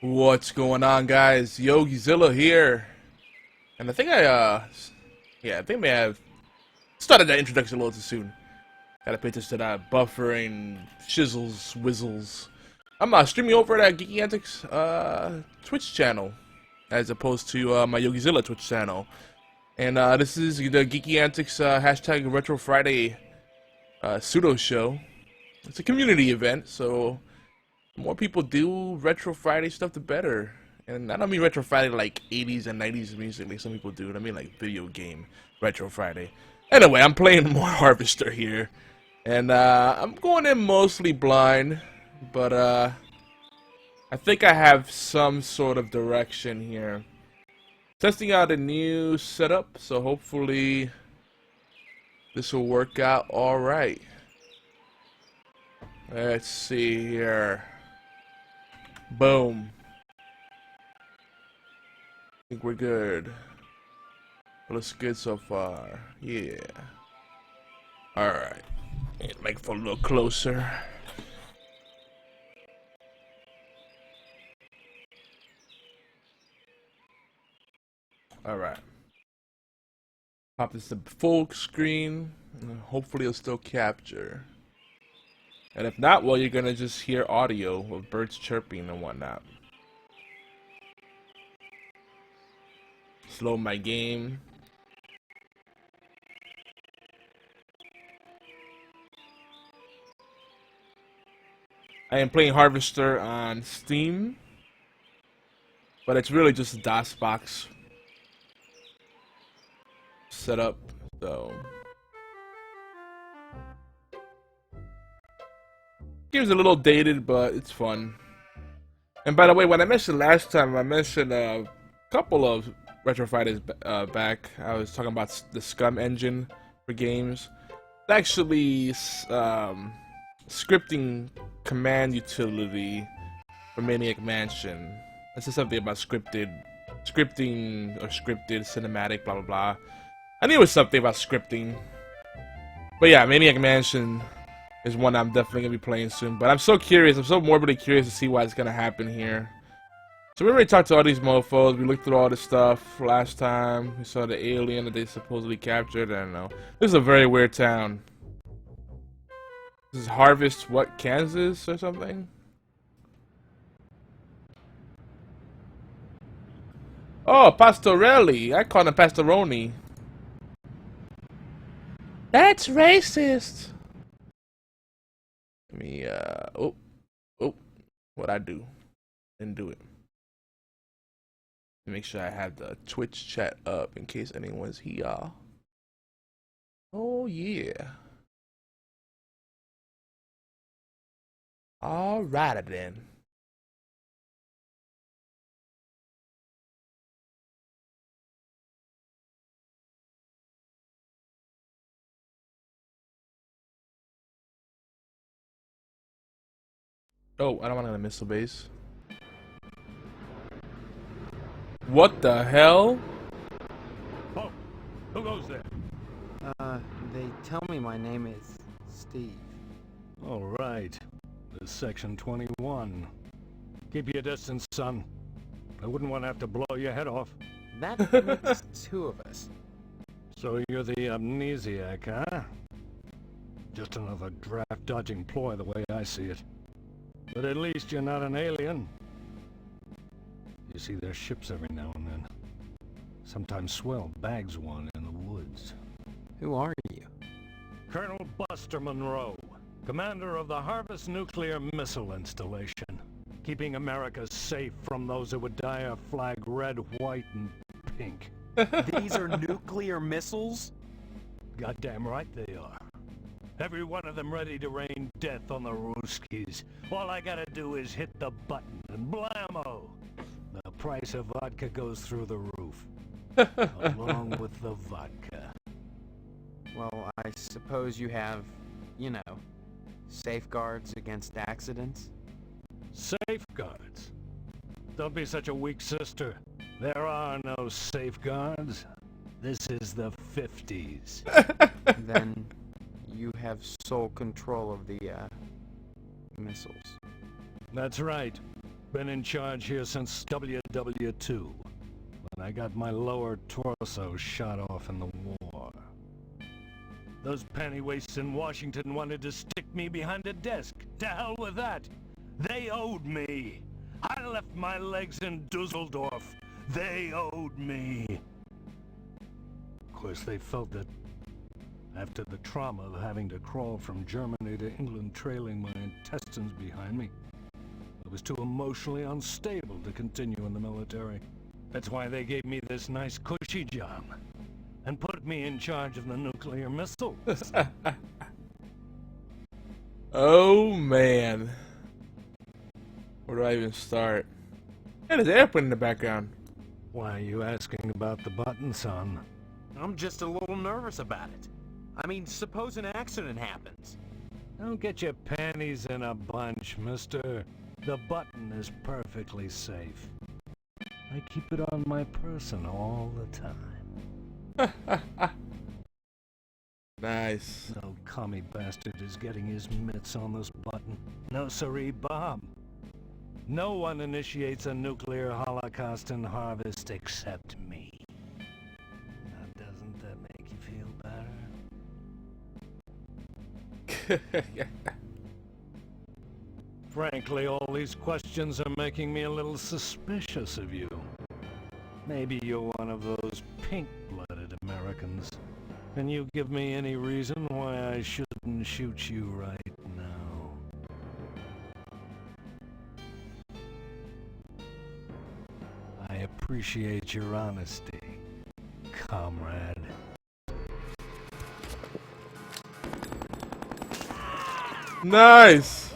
What's going on, guys? YogiZilla here, and I think may have started that introduction a little too soon. Gotta pay attention to that buffering, shizzles, whizzles. I'm streaming over at Geeky Antics Twitch channel, as opposed to my YogiZilla Twitch channel. And this is the Geeky Antics hashtag Retro Friday pseudo show. It's a community event, so the more people do Retro Friday stuff, the better. And I don't mean Retro Friday like 80s and 90s music like some people do. I mean like video game Retro Friday. Anyway, I'm playing more Harvester here. And I'm going in mostly blind. But I think I have some sort of direction here. Testing out a new setup, so hopefully this will work out alright. Let's see here. Boom. I think we're good. Looks good so far. Yeah. Alright. Make it a little closer. Alright. Pop this to full screen. And hopefully it'll still capture. And if not, well, you're gonna just hear audio of birds chirping and whatnot. Slow my game. I am playing Harvester on Steam, but it's really just a DOSBox setup, so. Game's a little dated, but it's fun. And by the way, when I mentioned last time, I mentioned a couple of Retro Fridays back. I was talking about the Scum engine for games. It's actually scripting command utility for Maniac Mansion. This is something about scripting or scripted cinematic, blah blah blah. I knew it was something about scripting. But yeah, Maniac Mansion is one I'm definitely gonna be playing soon. But I'm so curious, I'm so morbidly curious to see what's gonna happen here. So we already talked to all these mofos, we looked through all this stuff last time. We saw the alien that they supposedly captured, I don't know. This is a very weird town. This is Harvest, what, Kansas or something? Oh, Pastorelli, I call him Pastoroni. That's racist! Let me, oh, what'd I do? Didn't do it. Make sure I have the Twitch chat up in case anyone's here. Oh, yeah. Alrighty then. Oh, I don't want to missile base. What the hell? Oh, who goes there? They tell me my name is Steve. All right. This is Section 21. Keep your distance, son. I wouldn't want to have to blow your head off. That makes two of us. So you're the amnesiac, huh? Just another draft-dodging ploy the way I see it. But at least you're not an alien. You see their ships every now and then. Sometimes Swell bags one in the woods. Who are you? Colonel Buster Monroe, commander of the Harvest Nuclear Missile Installation, keeping America safe from those who would dye our flag red, white, and pink. These are nuclear missiles? Goddamn right they are. Every one of them ready to rain death on the Ruskies. All I gotta do is hit the button, and blammo! The price of vodka goes through the roof. Along with the vodka. Well, I suppose you have, you know, safeguards against accidents? Safeguards? Don't be such a weak sister. There are no safeguards. This is the 50s. Then you have sole control of the missiles. That's right. Been in charge here since WW2, when I got my lower torso shot off in the war. Those pennywaists in Washington wanted to stick me behind a desk. To hell with that. They owed me. I left my legs in Dusseldorf. They owed me. Of course, they felt that after the trauma of having to crawl from Germany to England trailing my intestines behind me, I was too emotionally unstable to continue in the military. That's why they gave me this nice cushy job and put me in charge of the nuclear missiles. Oh man. Where do I even start? And there's an airplane in the background. Why are you asking about the button, son? I'm just a little nervous about it. I mean, suppose an accident happens. Don't get your panties in a bunch, mister. The button is perfectly safe. I keep it on my person all the time. Nice. No commie bastard is getting his mitts on this button. No siree, Bob. No one initiates a nuclear holocaust and harvest except me. Now, doesn't that make you feel better? Frankly, all these questions are making me a little suspicious of you. Maybe you're one of those pink-blooded Americans. Can you give me any reason why I shouldn't shoot you right now? I appreciate your honesty, comrade. Nice.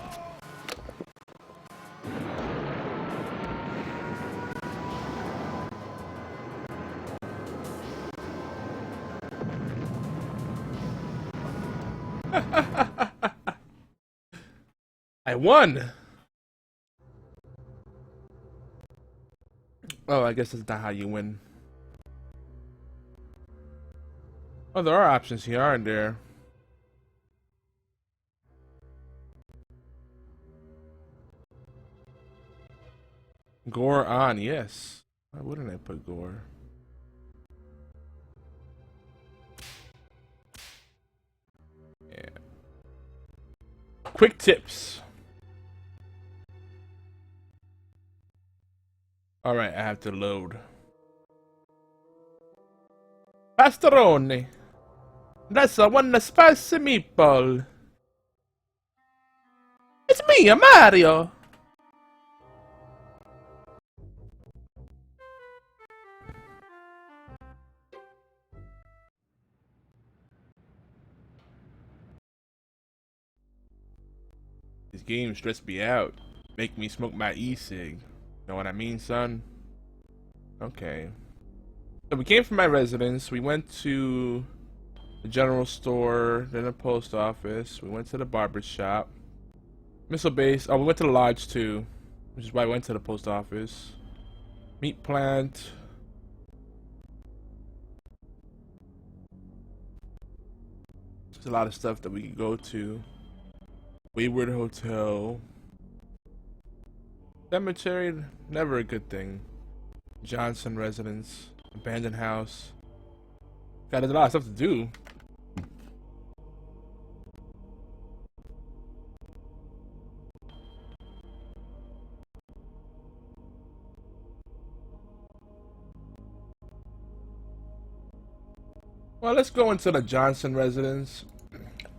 I won. Oh, I guess that's not how you win. Oh, there are options here, aren't there? Gore on, yes. Why wouldn't I put gore? Yeah. Quick tips. Alright, I have to load. Pastoroni. That's a one spicy meatball. It's me, Mario. These games stress me out. Make me smoke my e-cig. Know what I mean, son? Okay. So we came from my residence. We went to the general store, then the post office. We went to the barber shop. Missile base. Oh, we went to the lodge too, which is why I went to the post office. Meat plant. There's a lot of stuff that we could go to. Wayward Hotel. Cemetery, never a good thing. Johnson residence. Abandoned house. God, there's a lot of stuff to do. Well, let's go into the Johnson residence.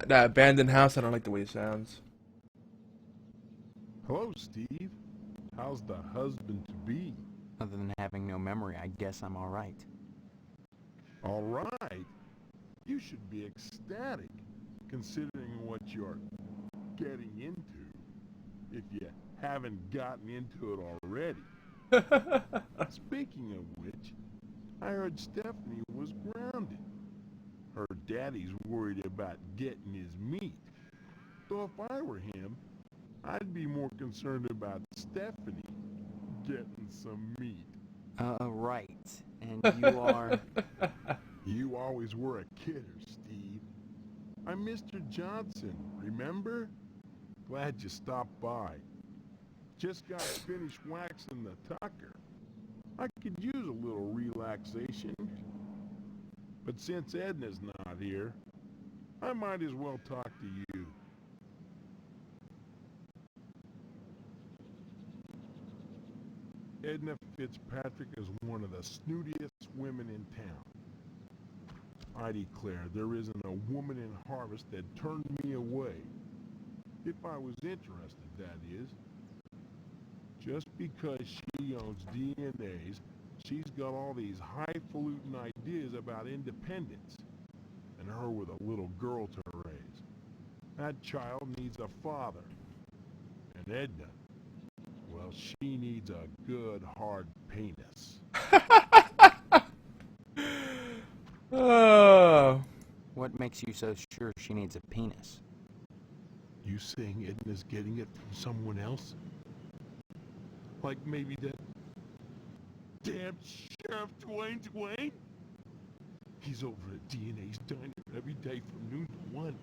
That abandoned house, I don't like the way it sounds. Hello, Steve. How's the husband-to-be? Other than having no memory, I guess I'm all right. All right. You should be ecstatic, considering what you're getting into, if you haven't gotten into it already. Speaking of which, I heard Stephanie was grounded. Her daddy's worried about getting his meat. Though if I were him, I'd be more concerned about Stephanie getting some meat. Right. And you are... You always were a kidder, Steve. I'm Mr. Johnson, remember? Glad you stopped by. Just got finished waxing the tucker. I could use a little relaxation. But since Edna's not here, I might as well talk to you. Edna Fitzpatrick is one of the snootiest women in town. I declare there isn't a woman in Harvest that turned me away. If I was interested, that is. Just because she owns DNAs, she's got all these highfalutin ideas about independence. And her with a little girl to raise. That child needs a father. And Edna, well, she needs a good, hard penis. Oh. What makes you so sure she needs a penis? You saying Edna's getting it from someone else? Like maybe that damn Sheriff Dwayne? He's over at DNA's diner every day from noon to 1,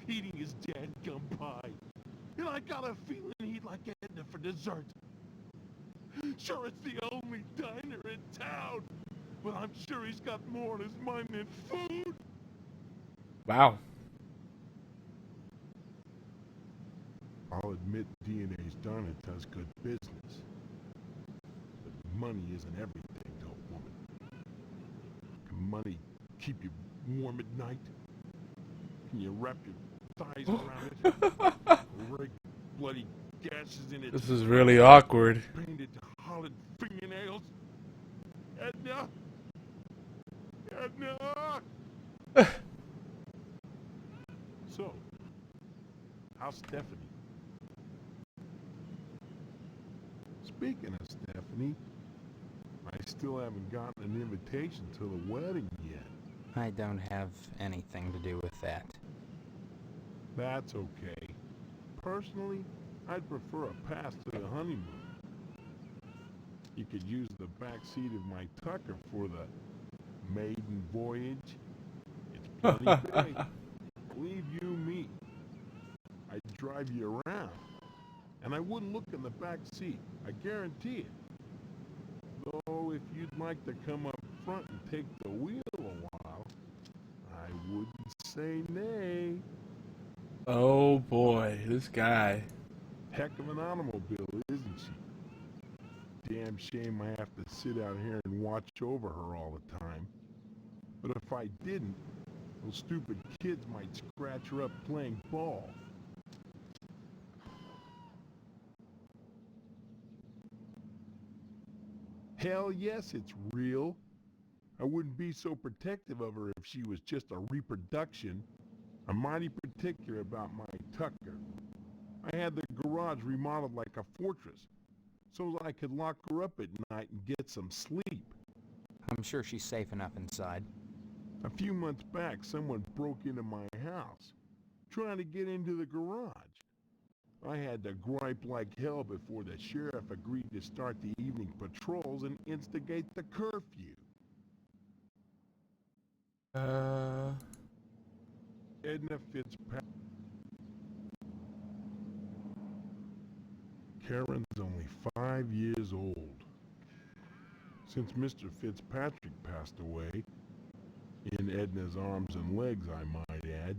eating his dadgum pie. And I got a feeling he'd like Edna for dessert. Sure, it's the only diner in town. But I'm sure he's got more on his mind than food. Wow. I'll admit DNA's diner does good business. But money isn't everything to a woman. Can money keep you warm at night? Can you wrap your thighs around it? Or rake bloody gashes in it? This is really awkward. Painted hollow fingernails? Edna? Edna! So, how's Stephanie? Speaking of Stephanie, I still haven't gotten an invitation to the wedding yet. I don't have anything to do with that. That's okay. Personally, I'd prefer a pass to the honeymoon. You could use the back seat of my Tucker for the maiden voyage. It's plenty big. Believe you me, I'd drive you around. And I wouldn't look in the back seat, I guarantee it. Though if you'd like to come up front and take the wheel a while, I wouldn't say nay. Oh boy, this guy. Heck of an automobile, isn't she? Damn shame I have to sit out here and watch over her all the time. But if I didn't, those stupid kids might scratch her up playing ball. Hell yes, it's real. I wouldn't be so protective of her if she was just a reproduction. I'm mighty particular about my Tucker. I had the garage remodeled like a fortress, so I could lock her up at night and get some sleep. I'm sure she's safe enough inside. A few months back, someone broke into my house, trying to get into the garage. I had to gripe like hell before the sheriff agreed to start the evening patrols and instigate the curfew. Edna Fitzpatrick. Karen's only 5 years old. Since Mr. Fitzpatrick passed away, in Edna's arms and legs, I might add,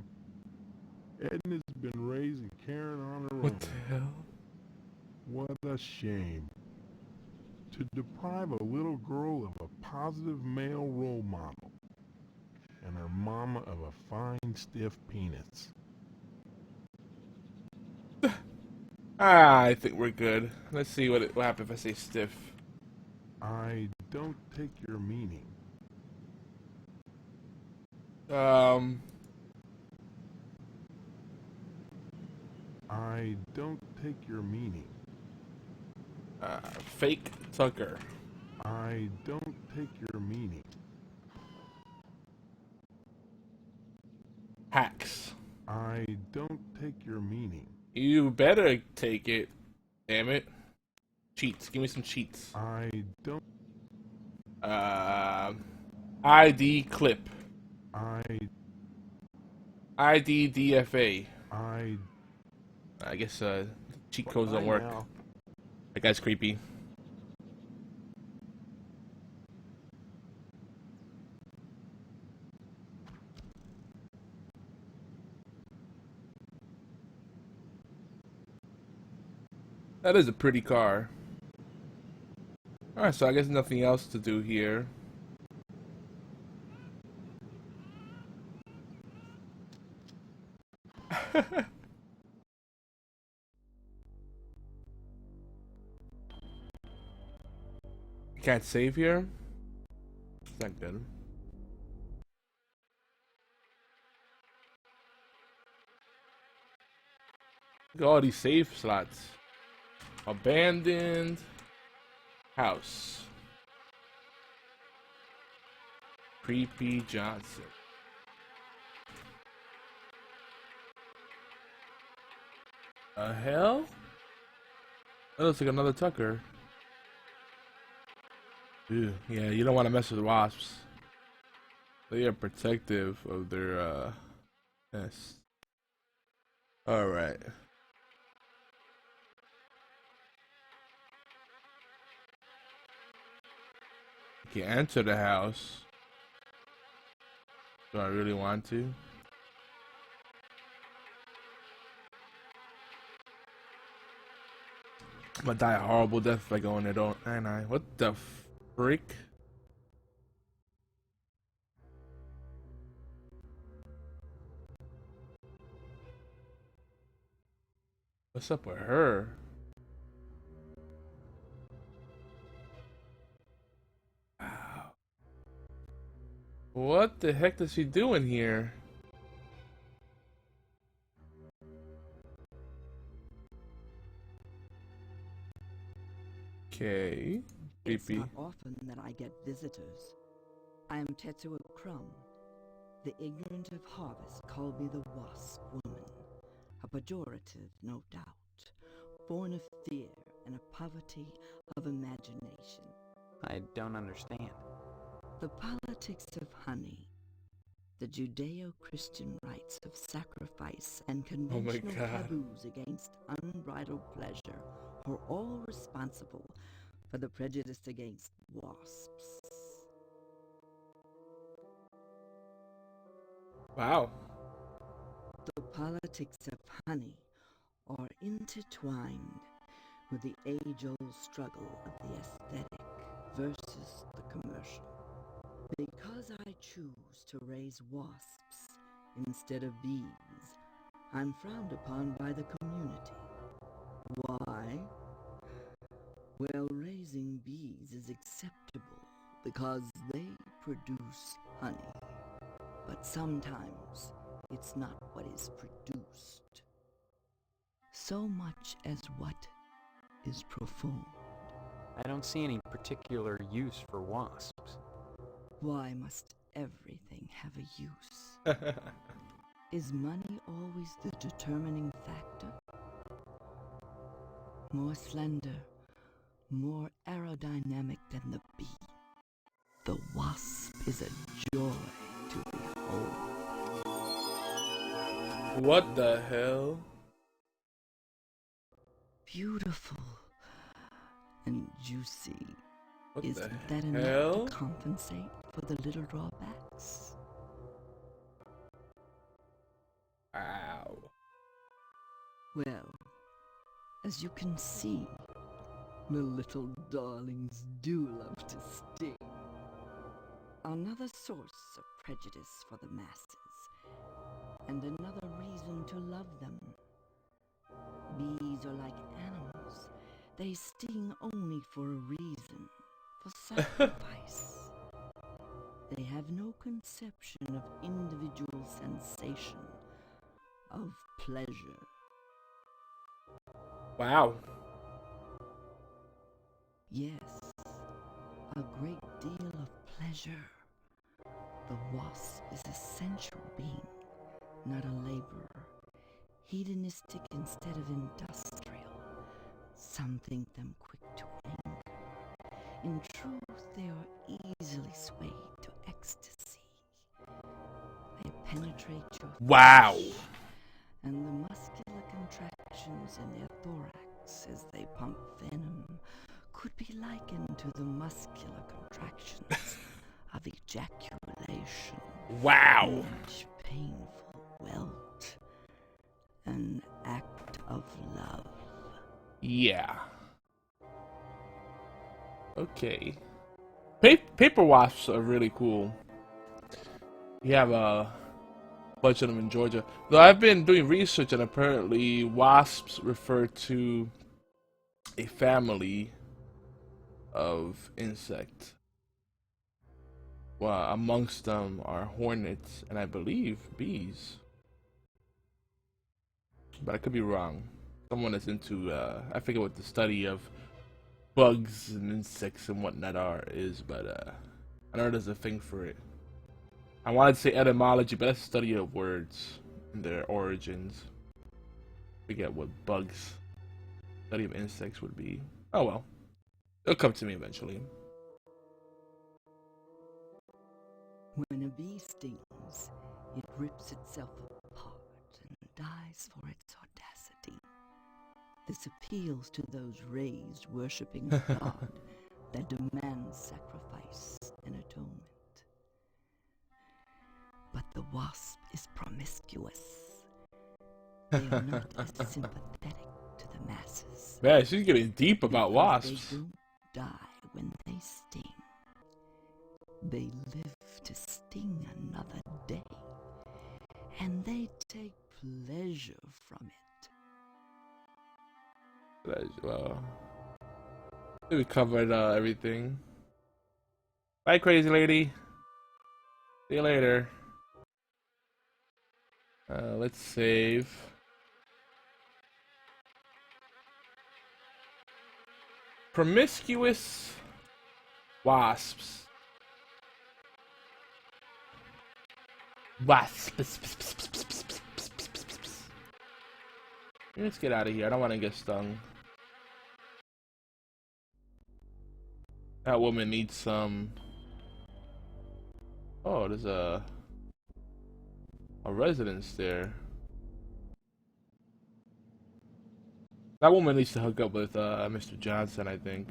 Edna's been raising Karen on her own. What the hell? What a shame. To deprive a little girl of a positive male role model. And her mama of a fine, stiff penis. I think we're good. Let's see what happens if I say stiff. I don't take your meaning. I don't take your meaning. Fake Tucker. I don't take your meaning. Hacks. I don't take your meaning. You better take it. Damn it. Cheats. Give me some cheats. I don't. ID clip. ID DFA. I I guess cheat codes don't work. now. That guy's creepy. That is a pretty car. Alright, so I guess nothing else to do here. Can't save here? It's not good. Look at all these save slots. Abandoned house. Creepy Johnson. Hell? That looks like another Tucker. Ew, yeah, you don't want to mess with wasps. They are protective of their nest. Alright. You can enter the house. Do I really want to? I'm gonna die a horrible death if I go in there, don't I? What the freak? What's up with her? Wow. What the heck is she doing here? Okay. It's Creepy. not often that I get visitors. I am Tetsuo Crumb. The ignorant of harvest call me the Wasp Woman. A pejorative, no doubt, born of fear and a poverty of imagination. I don't understand. The politics of honey, the Judeo-Christian rites of sacrifice and conventional God. taboos against unbridled pleasure are all responsible for the prejudice against wasps. Wow. The politics of honey are intertwined with the age-old struggle of the aesthetic versus the commercial. Because I choose to raise wasps instead of bees, I'm frowned upon by the community. Why? Well, raising bees is acceptable because they produce honey. But sometimes it's not what is produced, so much as what is performed. I don't see any particular use for wasps. Why must everything have a use? Is money always the determining factor? More slender, more aerodynamic than the bee, the wasp is a joy to behold. What the hell? Beautiful and juicy. What Isn't the that hell? enough to compensate for the little drawbacks? Wow. Well, as you can see, the little darlings do love to sting. Another source of prejudice for the masses, and another reason to love them. Bees are like animals. They sting only for a reason, for sacrifice. They have no conception of individual sensation, of pleasure. Wow. Yes, a great deal of pleasure. The wasp is a sensual being, not a laborer. Hedonistic instead of industrial. Some think them quick to anger. In truth, they are easily swayed to ecstasy. They penetrate your Wow. flesh, and the muscular contractions in their thorax as they pump venom could be likened to the muscular contractions of ejaculation. Wow. Each painful welt, an act of love. Yeah. Okay. Paper wasps are really cool. We have a bunch of them in Georgia. Though I've been doing research, and apparently wasps refer to a family of insects. Well, amongst them are hornets and I believe bees. But I could be wrong. Someone that's into, I forget what the study of bugs and insects and whatnot is, but I know there's a thing for it. I wanted to say etymology, but that's study of words and their origins. Forget what bugs, study of insects would be. Oh well, it'll come to me eventually. When a bee stings, it rips itself apart and dies for its audacity. This appeals to those raised worshipping a god that demands sacrifice and atonement. But the wasp is promiscuous. They are not as sympathetic to the masses. Man, she's getting deep about because wasps. They don't die when they sting. They live to sting another day, and they take pleasure from it. Well, I think we covered everything. Bye, crazy lady. See you later. Let's save. Promiscuous wasps. Let's get out of here. I don't want to get stung. That woman needs some. Oh, there's a residence there. That woman needs to hook up with Mr. Johnson, I think.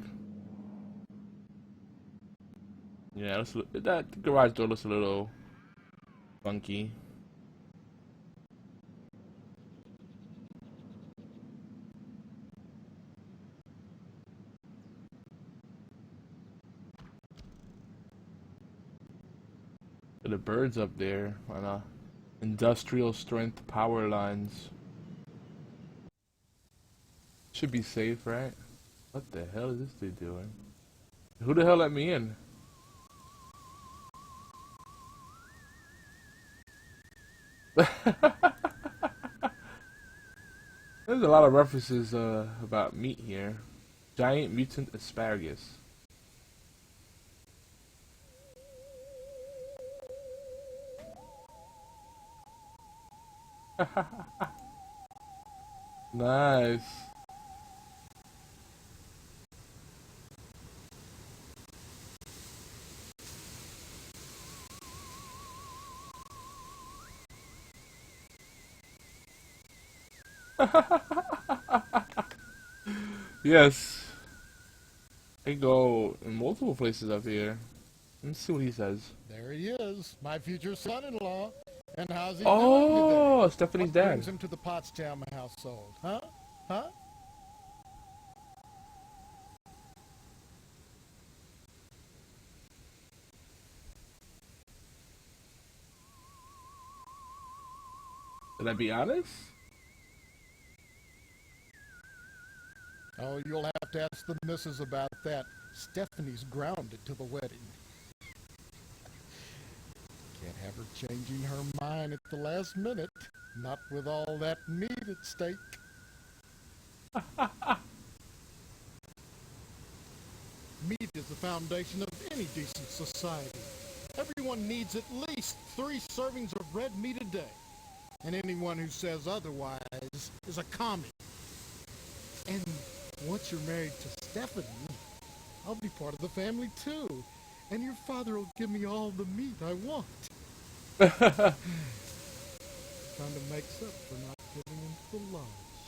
Yeah, that garage door looks a little funky. The birds up there on industrial strength power lines. Should be safe, right? What the hell is this dude doing? Who the hell let me in? There's a lot of references about meat here. Giant mutant asparagus. Nice. Yes. I go in multiple places up here. Let's see what he says. There he is, my future son-in-law. And how's he doing Oh, today? Stephanie's What dad. brings him to the Pottstown household, huh? Huh? Did I be honest? Oh, you'll have to ask the missus about that. Stephanie's grounded to the wedding. Can't have her changing her mind at the last minute. Not with all that meat at stake. Meat is the foundation of any decent society. Everyone needs at least 3 servings of red meat a day. And anyone who says otherwise is a commie. And once you're married to Stephanie, I'll be part of the family too. And your father will give me all the meat I want. Kind of makes up for not giving into the lodge.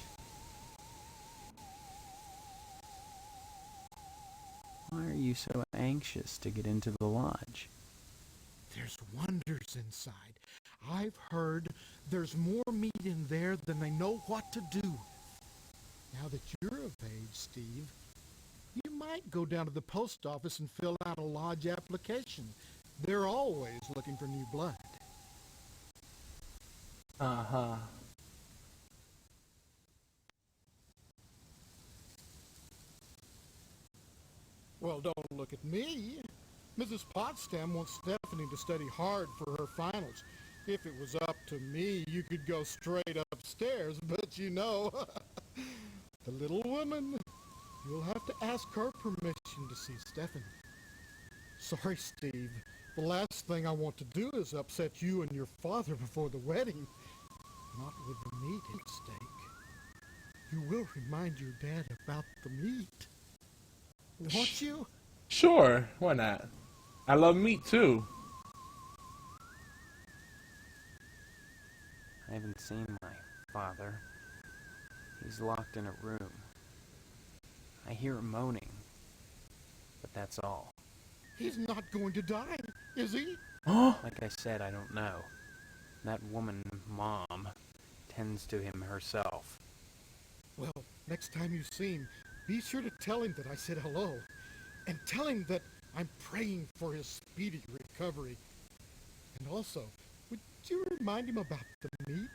Why are you so anxious to get into the lodge? There's wonders inside. I've heard there's more meat in there than they know what to do. Now that you're of age, Steve, you might go down to the post office and fill out a lodge application. They're always looking for new blood. Uh-huh. Well, don't look at me. Mrs. Potsdam wants Stephanie to study hard for her finals. If it was up to me, you could go straight upstairs, but you know, the little woman, you'll have to ask her permission to see Stephanie. Sorry, Steve. The last thing I want to do is upset you and your father before the wedding. Not with the meat at stake. You will remind your dad about the meat. Won't you? Sure, why not? I love meat too. I haven't seen my father. He's locked in a room. I hear him moaning, but that's all. He's not going to die, is he? Like I said, I don't know. That woman, Mom, tends to him herself. Well, next time you see him, be sure to tell him that I said hello. And tell him that I'm praying for his speedy recovery. And also, would you remind him about the meat?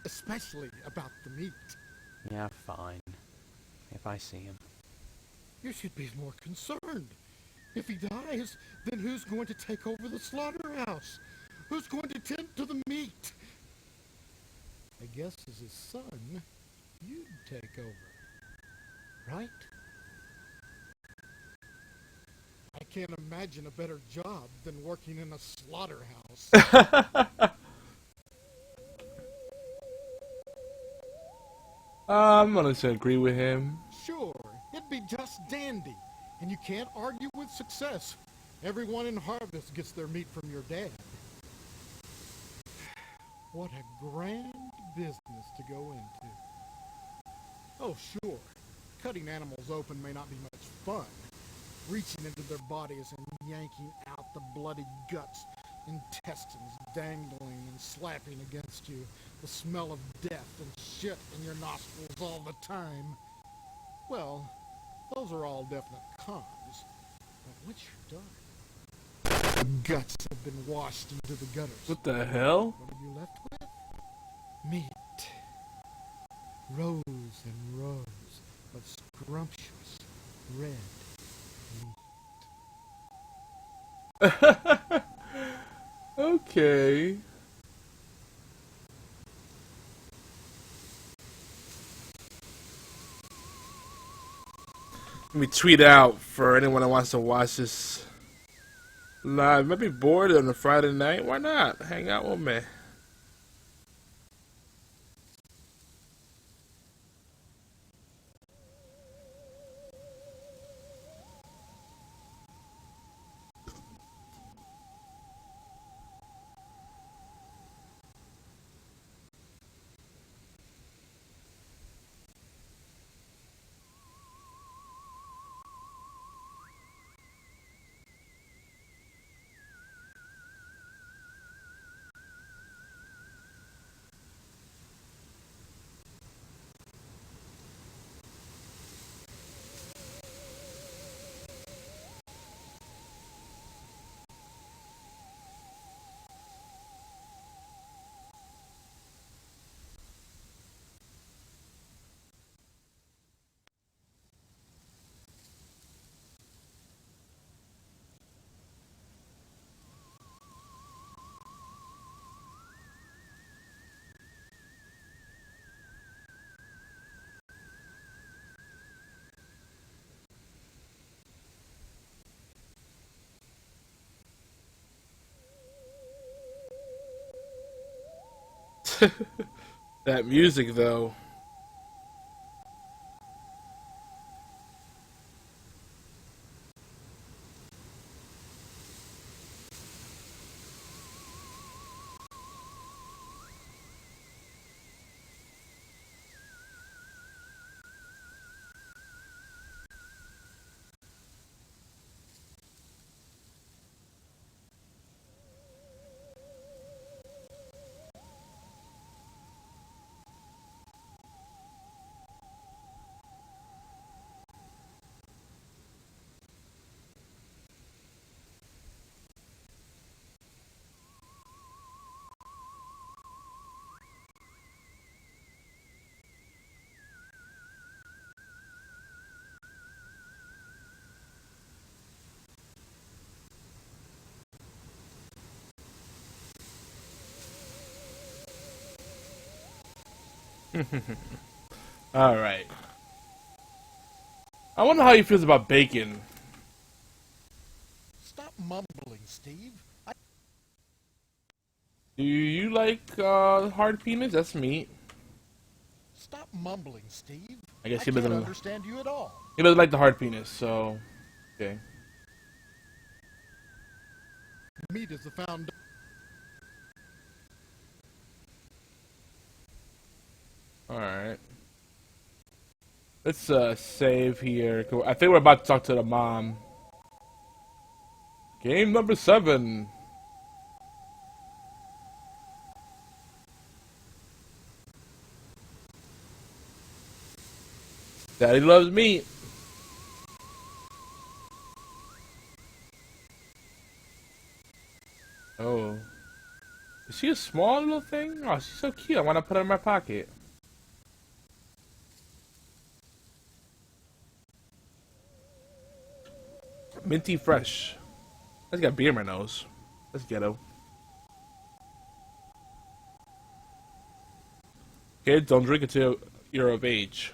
Especially about the meat. Yeah, fine. If I see him. You should be more concerned. If he dies, then who's going to take over the slaughterhouse? Who's going to tend to the meat? I guess as his son, you'd take over. Right? I can't imagine a better job than working in a slaughterhouse. I'm gonna agree with him. Sure, it'd be just dandy. And you can't argue with success. Everyone in Harvest gets their meat from your dad. What a grand business to go into. Oh, sure. Cutting animals open may not be much fun. Reaching into their bodies and yanking out the bloody guts, intestines dangling and slapping against you, the smell of death and shit in your nostrils all the time. Well, those are all definite cons. But once you're done, the guts have been washed into the gutters. What the hell? What are you left with? Meat. Rows and rows of scrumptious red meat. Okay. Let me tweet out for anyone that wants to watch this live. Might be bored on a Friday night. Why not? Hang out with me. That music, though. All right. I wonder how he feels about bacon. Stop mumbling, Steve. Do you like hard penis? That's meat. Stop mumbling, Steve. I guess I he can't doesn't. understand you at all. He doesn't like the hard penis, so okay. Meat is the foundation. All right. Let's save here. I think we're about to talk to the mom. Game number 7. Daddy loves meat. Oh. Is she a small little thing? Oh, she's so cute. I want to put her in my pocket. Minty fresh. I just got beer in my nose. That's ghetto. Kids, don't drink until you're of age.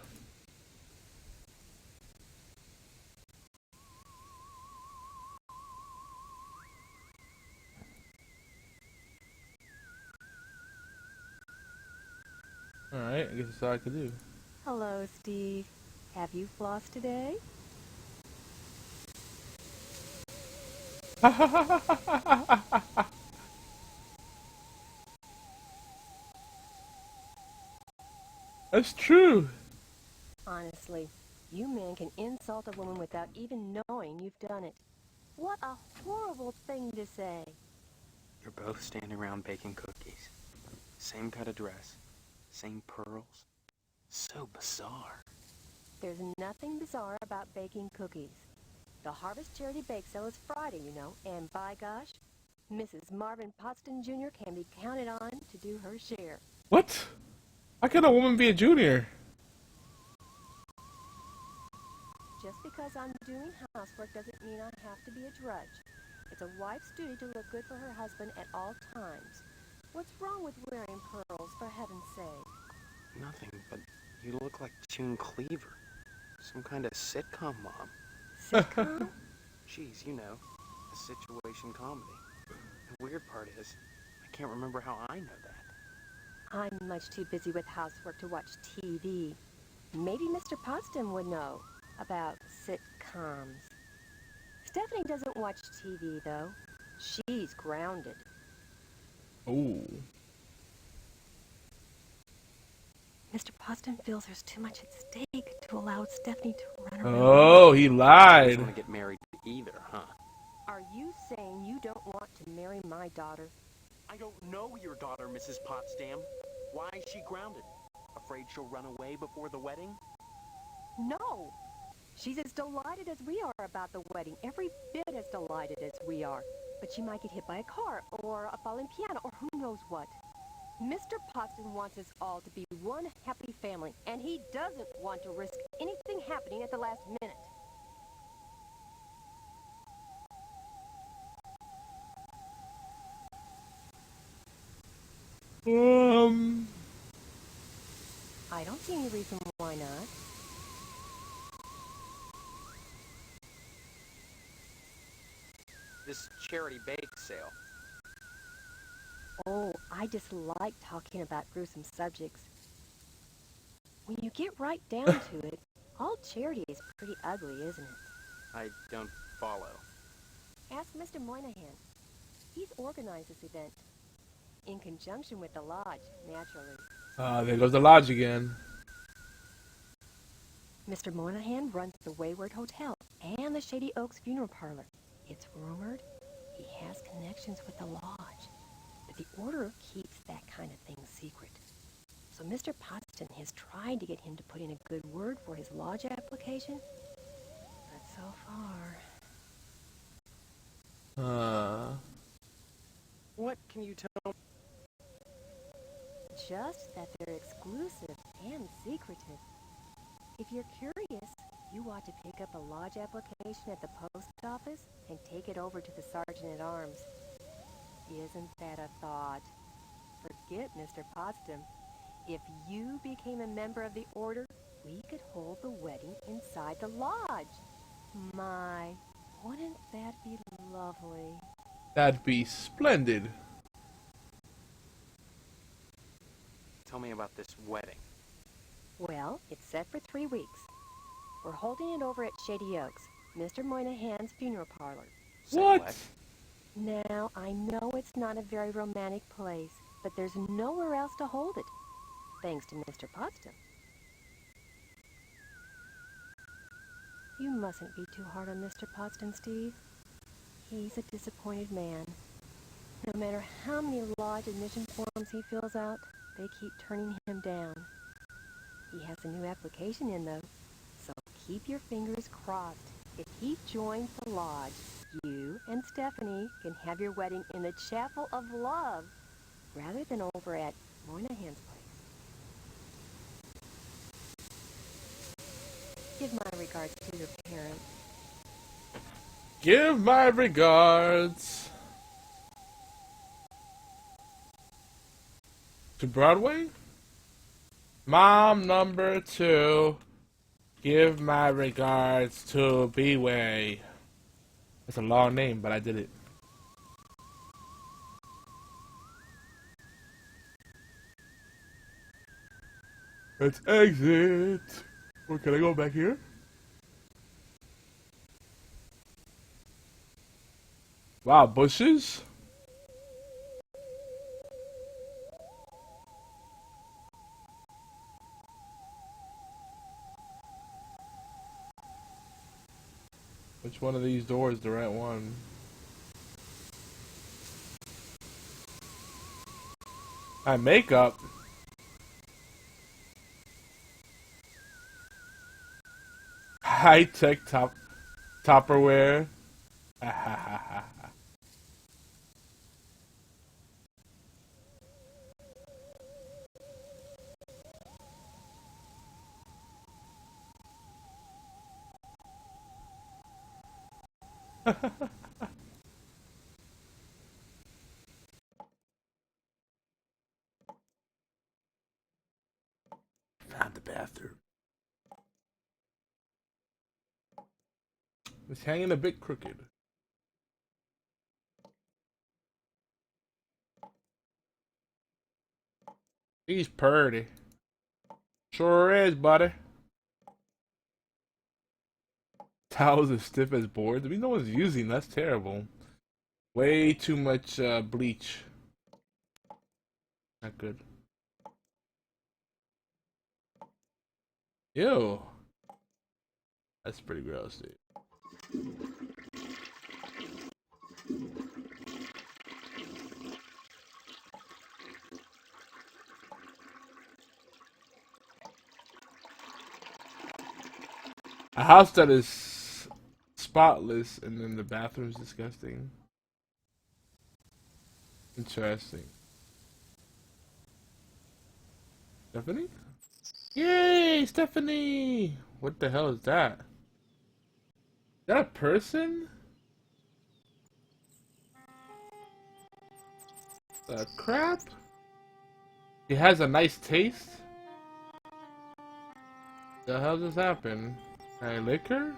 Alright, I guess that's all I could do. Hello, Steve. Have you flossed today? That's true. Honestly, you men can insult a woman without even knowing you've done it. What a horrible thing to say. You're both standing around baking cookies. Same cut of dress. Same pearls. So bizarre. There's nothing bizarre about baking cookies. The Harvest Charity Bake Sale is Friday, you know, and by gosh, Mrs. Marvin Potston Jr. can be counted on to do her share. What? How can a woman be a junior? Just because I'm doing housework doesn't mean I have to be a drudge. It's a wife's duty to look good for her husband at all times. What's wrong with wearing pearls, for heaven's sake? Nothing, but you look like June Cleaver. Some kind of sitcom mom. Sitcom? Geez, you know, a situation comedy. The weird part is, I can't remember how I know that. I'm much too busy with housework to watch TV. Maybe Mr. Potsdam would know about sitcoms. Stephanie doesn't watch TV, though. She's grounded. Oh. Mr. Potsdam feels there's too much at stake to allow Stephanie to run around. Oh, he You lied. don't want to get married either, huh? Are you saying you don't want to marry my daughter? I don't know your daughter, Mrs. Potsdam. Why is she grounded? Afraid she'll run away before the wedding? No! She's as delighted as we are about the wedding, every bit as delighted as we are. But she might get hit by a car, or a falling piano, or who knows what. Mr. Potsdam wants us all to be one happy family, and he doesn't want to risk anything happening at the last minute. I don't see any reason why not. This charity bake sale. Oh, I just like talking about gruesome subjects. When you get right down to it, all charity is pretty ugly, isn't it? I don't follow. Ask Mr. Moynihan. He's organized this event. In conjunction with the lodge, naturally. There goes the lodge again. Mr. Moynihan runs the Wayward Hotel and the Shady Oaks Funeral Parlor. It's rumored he has connections with the lodge, but the order keeps that kind of thing secret. So Mr. Potsdam has tried to get him to put in a good word for his lodge application, but so far... What can you tell? Just that they're exclusive and secretive. If you're curious, you ought to pick up a lodge application at the post office and take it over to the sergeant-at-arms. Isn't that a thought? Forget Mr. Potsdam. If you became a member of the Order, we could hold the wedding inside the lodge. My, wouldn't that be lovely? That'd be splendid. Tell me about this wedding. Well, it's set for 3 weeks. We're holding it over at Shady Oaks, Mr. Moynihan's funeral parlor. Say What? Now, I know it's not a very romantic place, but there's nowhere else to hold it, thanks to Mr. Potsdam. You mustn't be too hard on Mr. Potsdam, Steve. He's a disappointed man. No matter how many lodge admission forms he fills out, they keep turning him down. He has a new application in, though, so keep your fingers crossed. If he joins the lodge, you and Stephanie can have your wedding in the Chapel of Love, rather than over at Moynihan's place. Give my regards to your parents. Give my regards to Broadway. Mom number 2. Give my regards to B-Way. That's a long name, but I did it. Let's exit. Or can I go back here? Wow, bushes? Which one of these doors is the right one? My makeup? High-tech Tupperware? Found the bathroom. It's hanging a bit crooked. He's purty. Sure is, buddy. Towels as stiff as boards. I mean, no one's using. That's terrible. Way too much bleach. Not good. Ew. That's pretty gross, dude. A house that is spotless and then the bathroom's disgusting. Interesting. Stephanie? Yay, Stephanie! What the hell is that? Is that a person? The crap? He has a nice taste? The hell just happened? Can I lick her?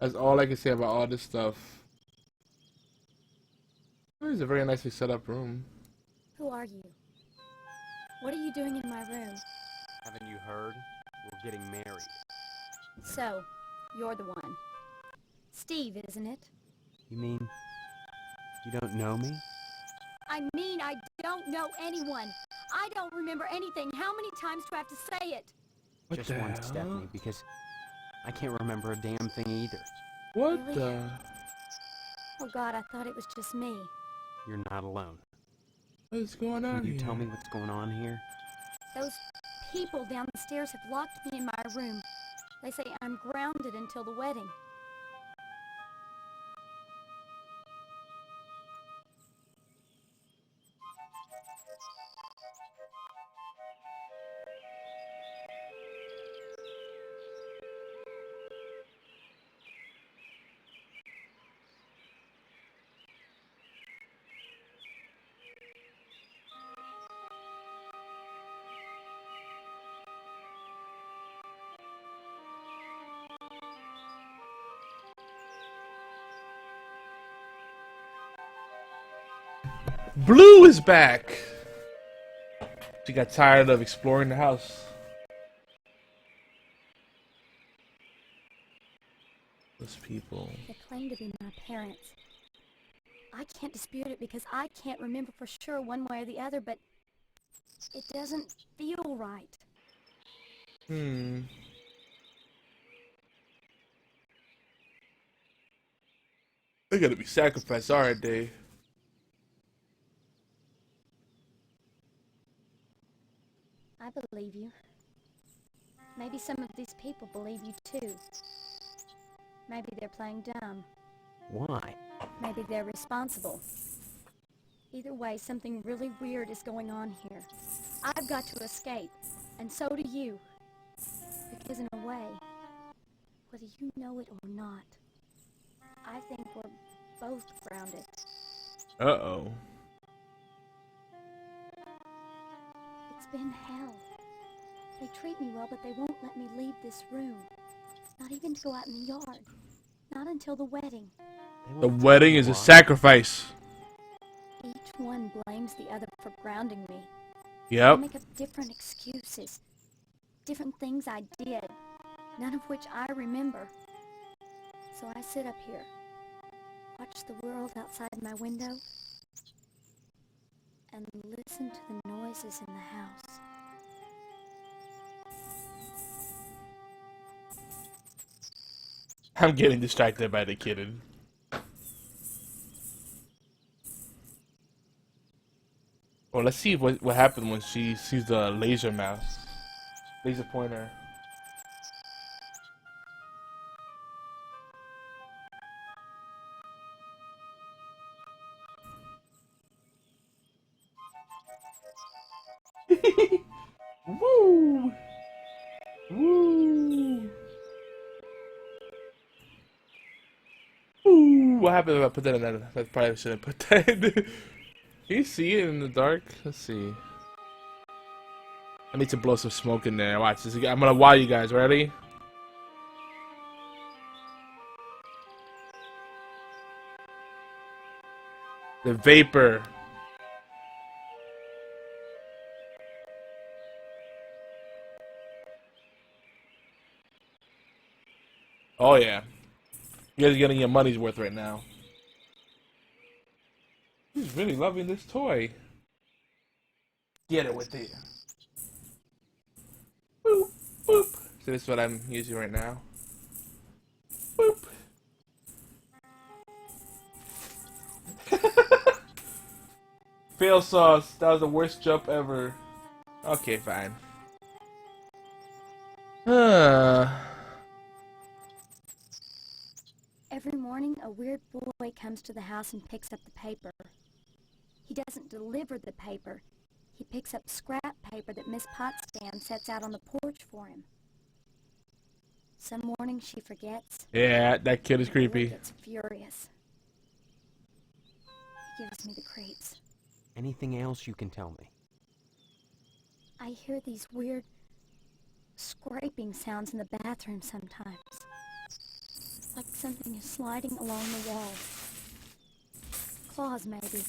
That's all I can say about all this stuff. This is a very nicely set up room. Who are you? What are you doing in my room? Haven't you heard? We're getting married. So, you're the one. Steve, isn't it? You mean you don't know me? I mean, I don't know anyone. I don't remember anything. How many times do I have to say it? What Just the once, hell? Stephanie, because I can't remember a damn thing either. What Really? the? Oh God, I thought it was just me. You're not alone. What is going on Can you here? tell me what's going on here? Those people downstairs have locked me in my room. They say I'm grounded until the wedding. Blue is back. She got tired of exploring the house. Those people. They claim to be my parents. I can't dispute it because I can't remember for sure one way or the other, but it doesn't feel right. They gotta be sacrificed, aren't they? I believe you. Maybe some of these people believe you too. Maybe they're playing dumb. Why? Maybe they're responsible. Either way, something really weird is going on here. I've got to escape, and so do you. Because in a way, whether you know it or not, I think we're both grounded. Uh-oh. It's been hell. They treat me well, but they won't let me leave this room. Not even to go out in the yard. Not until the wedding. The wedding is a sacrifice. Each one blames the other for grounding me. Yep. They make up different excuses. Different things I did. None of which I remember. So I sit up here. Watch the world outside my window. And listen to the noises in the house. I'm getting distracted by the kitten. Well, let's see what happened when she sees the laser mouse. Laser pointer. Woo! Woo! Ooh, what happened if I put that in that? I probably shouldn't put that in. Can you see it in the dark? Let's see. I need to blow some smoke in there. Watch this. I'm gonna wow you guys. Ready? The vapor. Oh yeah. You guys are getting your money's worth right now. He's really loving this toy. Get it with it. Boop, boop. So this is what I'm using right now. Boop. Fail sauce. That was the worst jump ever. Okay, fine. Every morning, a weird boy comes to the house and picks up the paper. He doesn't deliver the paper. He picks up scrap paper that Miss Potsdam sets out on the porch for him. Some mornings she forgets. Yeah, that kid is creepy. He gets furious. He gives me the creeps. Anything else you can tell me? I hear these weird scraping sounds in the bathroom sometimes. Like something is sliding along the wall. Claws, maybe.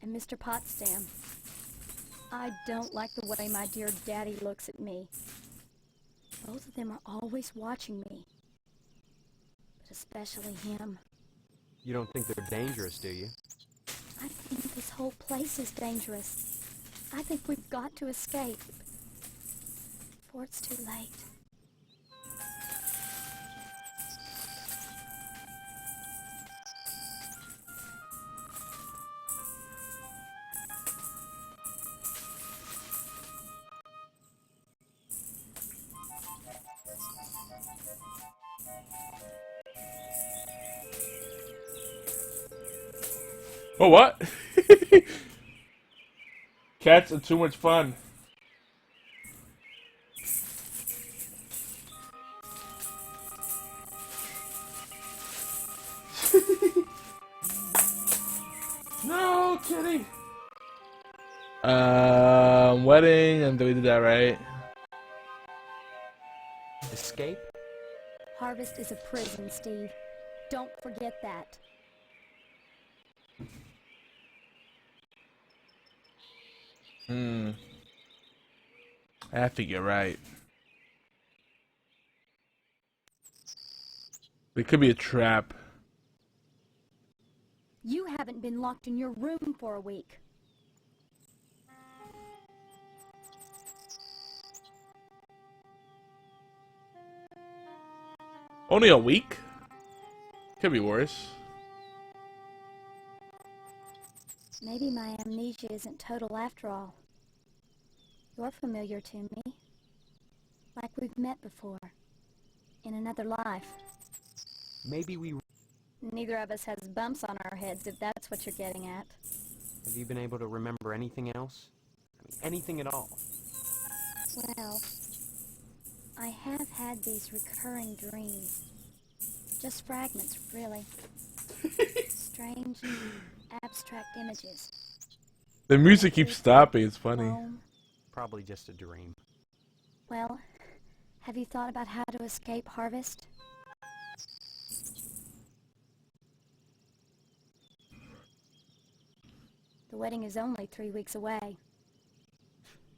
And Mr. Potsdam. I don't like the way my dear daddy looks at me. Both of them are always watching me. But especially him. You don't think they're dangerous, do you? I think this whole place is dangerous. I think we've got to escape. Before it's too late. Oh, what? Cats are too much fun. No, kitty. Wedding, and we did that right. Escape? Harvest is a prison, Steve. Don't forget that. Hmm. I think you're right. It could be a trap. You haven't been locked in your room for a week. Only a week? Could be worse. Maybe my amnesia isn't total after all. You're familiar to me. Like we've met before. In another life. Maybe we... Neither of us has bumps on our heads, if that's what you're getting at. Have you been able to remember anything else? I mean, anything at all? Well, I have had these recurring dreams. Just fragments, really. Strange, abstract images. The music keeps stopping, it's funny. Home. Probably just a dream. Well, have you thought about how to escape Harvest? The wedding is only 3 weeks away.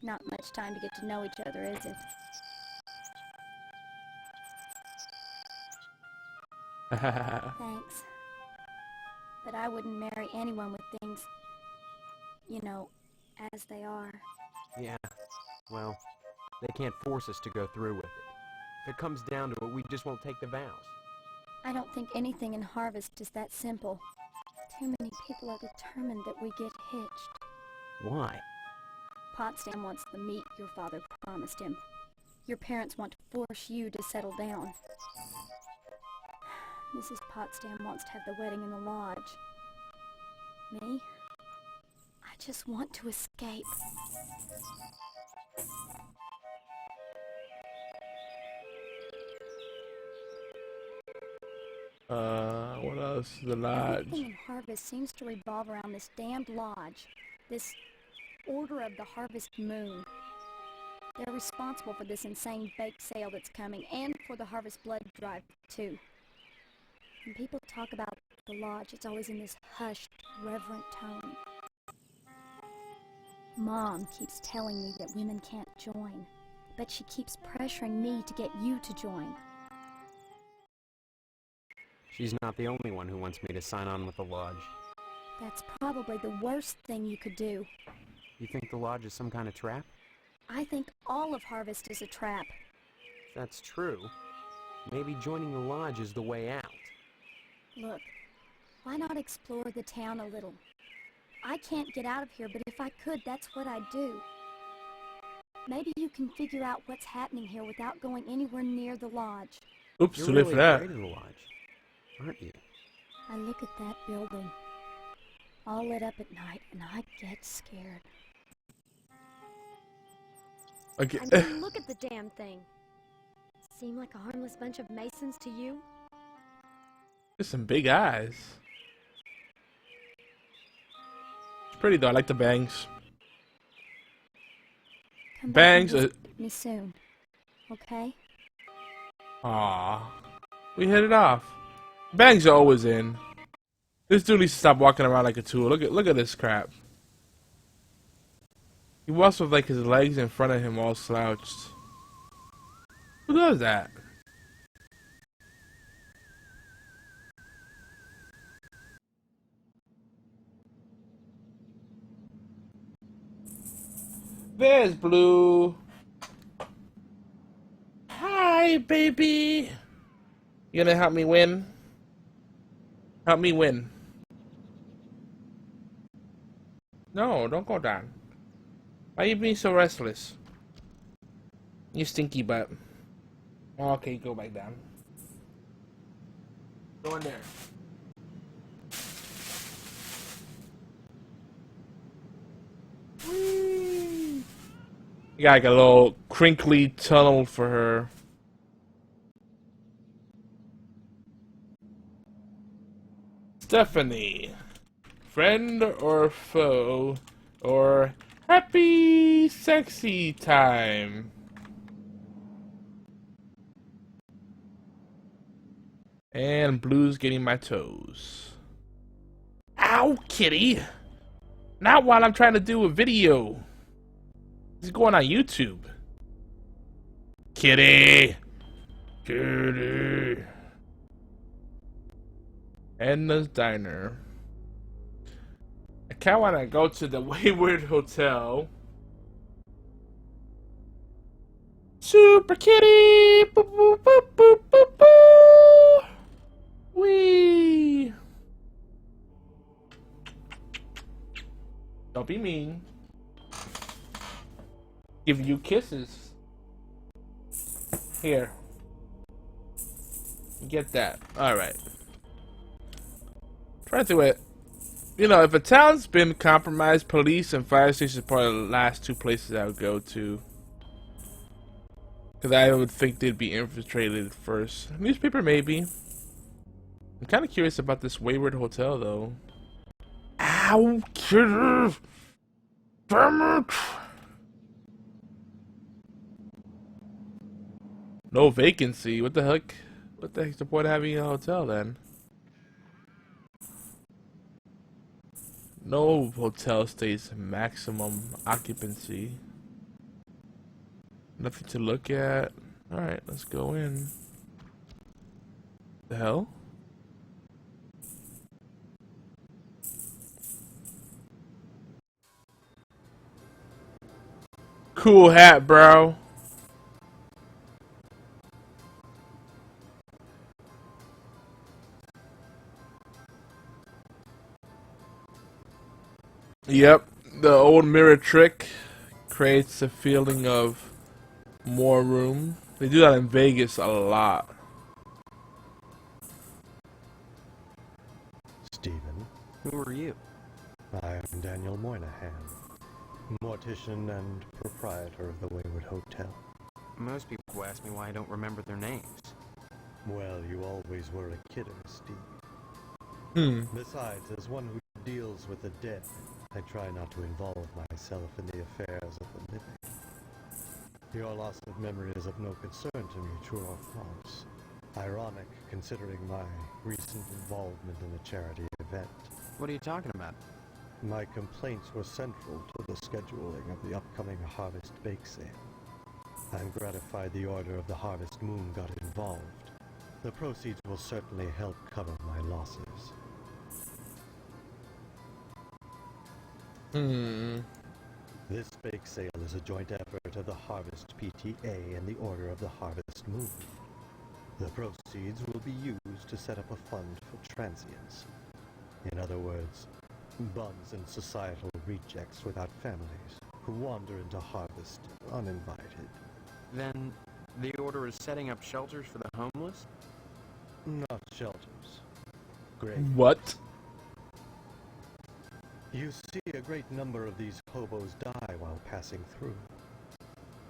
Not much time to get to know each other, is it? Thanks. But I wouldn't marry anyone with things, you know, as they are. Yeah, well, they can't force us to go through with it. If it comes down to it, we just won't take the vows. I don't think anything in Harvest is that simple. Too many people are determined that we get hitched. Why? Potsdam wants the meat your father promised him. Your parents want to force you to settle down. Mrs. Potsdam wants to have the wedding in the lodge. Me? I just want to escape. What else? The lodge. Everything in Harvest seems to revolve around this damned lodge. This Order of the Harvest Moon. They're responsible for this insane bake sale that's coming, and for the Harvest Blood Drive, too. When people talk about the lodge, it's always in this hushed, reverent tone. Mom keeps telling me that women can't join, but she keeps pressuring me to get you to join. She's not the only one who wants me to sign on with the lodge. That's probably the worst thing you could do. You think the lodge is some kind of trap? I think all of Harvest is a trap. If that's true, maybe joining the lodge is the way out. Look, why not explore the town a little? I can't get out of here, but if I could, that's what I'd do. Maybe you can figure out what's happening here without going anywhere near the lodge. Oops, You're too late really for that. afraid of the lodge, aren't you? I look at that building, all lit up at night, and I get scared. Okay. I mean, look at the damn thing. Seem like a harmless bunch of Masons to you? There's some big eyes. It's pretty though. I like the bangs. Come Bangs. back and visit me soon, okay? Aw, we hit it off. Bangs are always in. This dude needs to stop walking around like a tool. Look at this crap. He walks with like his legs in front of him all slouched. Who does that? There's Blue. Hi, baby. You gonna help me win? Help me win. No, don't go down. Why are you being so restless? You stinky butt. Okay, go back down. Go in there. Whee! You got like a little crinkly tunnel for her. Stephanie. Friend or foe or happy sexy time. And Blue's getting my toes. Ow, kitty! Not while I'm trying to do a video. He's going on YouTube. Kitty! Kitty! Edna's Diner. I kind of want to go to the Wayward Hotel. Super Kitty! Boop, boop, boop, boop, boop, boop. Wee! Don't be mean. Give you kisses. Here. Get that. Alright. Trying to think what. You know, if a town's been compromised, police and fire stations are probably the last two places I would go to. Because I would think they'd be infiltrated first. Newspaper, maybe. I'm kind of curious about this Wayward Hotel, though. Ow, kidder! Damn it! No vacancy. What the heck? What the heck's the point of having a hotel then? No hotel stays maximum occupancy. Nothing to look at. Alright, let's go in. The hell? Cool hat, bro. Yep, the old mirror trick creates a feeling of more room. They do that in Vegas a lot. Stephen. Who are you? I am Daniel Moynihan, mortician and proprietor of the Wayward Hotel. Most people ask me why I don't remember their names. Well, you always were a kidder, Steve. Besides, as one who deals with the dead, I try not to involve myself in the affairs of the living. Your loss of memory is of no concern to me, true or false. Ironic, considering my recent involvement in a charity event. What are you talking about? My complaints were central to the scheduling of the upcoming Harvest Bake Sale. I'm gratified the Order of the Harvest Moon got involved. The proceeds will certainly help cover my losses. This bake sale is a joint effort of the Harvest PTA and the Order of the Harvest Moon. The proceeds will be used to set up a fund for transients. In other words, bums and societal rejects without families who wander into Harvest uninvited. Then the Order is setting up shelters for the homeless? Not shelters. Great. What? You see a great number of these hobos die while passing through.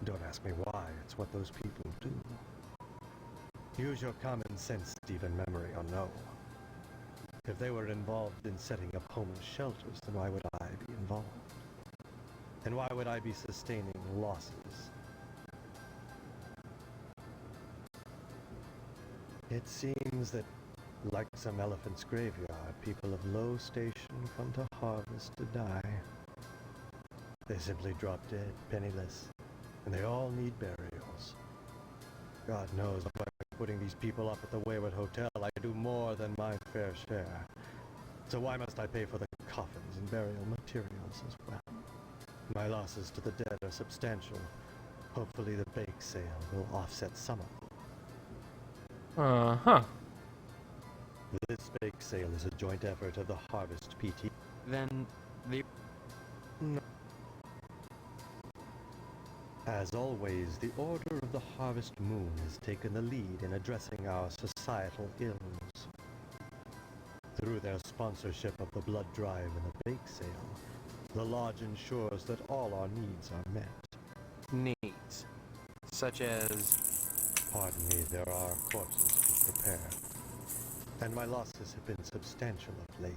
Don't ask me why, it's what those people do. Use your common sense, Stephen, memory or no. If they were involved in setting up homeless shelters, then why would I be involved? And why would I be sustaining losses? It seems that, like some elephant's graveyard, people of low station come to Harvest to die. They simply drop dead, penniless, and they all need burials. God knows, by putting these people up at the Wayward Hotel, I do more than my fair share. So why must I pay for the coffins and burial materials as well? My losses to the dead are substantial. Hopefully the bake sale will offset some of them. Uh-huh. This bake sale is a joint effort of the Harvest PT. Then the... No. As always, the Order of the Harvest Moon has taken the lead in addressing our societal ills. Through their sponsorship of the blood drive and the bake sale, the Lodge ensures that all our needs are met. Needs? Such as... Pardon me, there are corpses to prepare. And my losses have been substantial of late.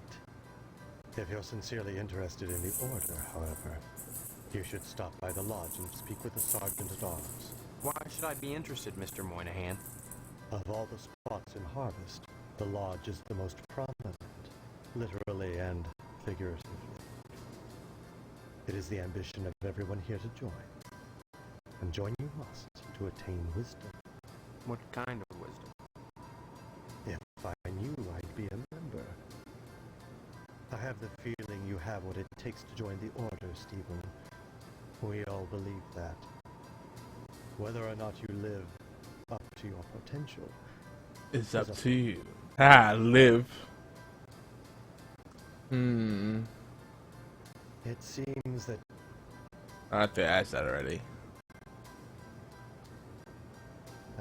If you're sincerely interested in the Order, however, you should stop by the Lodge and speak with the Sergeant-at-Arms. Why should I be interested, Mr. Moynihan? Of all the spots in Harvest, the Lodge is the most prominent, literally and figuratively. It is the ambition of everyone here to join. and join you must to attain wisdom. What kind of wisdom? If I knew I'd be a member. I have the feeling you have what it takes to join the Order, Stephen. We all believe that. Whether or not you live up to your potential It's up to you. Live. It seems that I think I asked that already.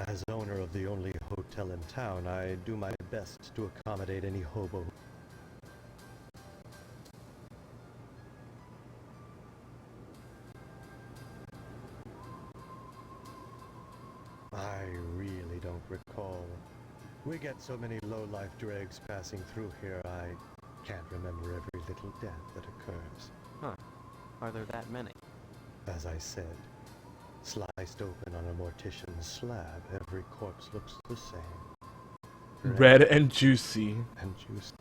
as owner of the only hotel in town, I do my best to accommodate any hobo. I really don't recall. We get so many low-life dregs passing through here, I can't remember every little death that occurs. Huh. Are there that many? As I said, sliced open on a mortician's slab, every corpse looks the same. Red and juicy. And juicy.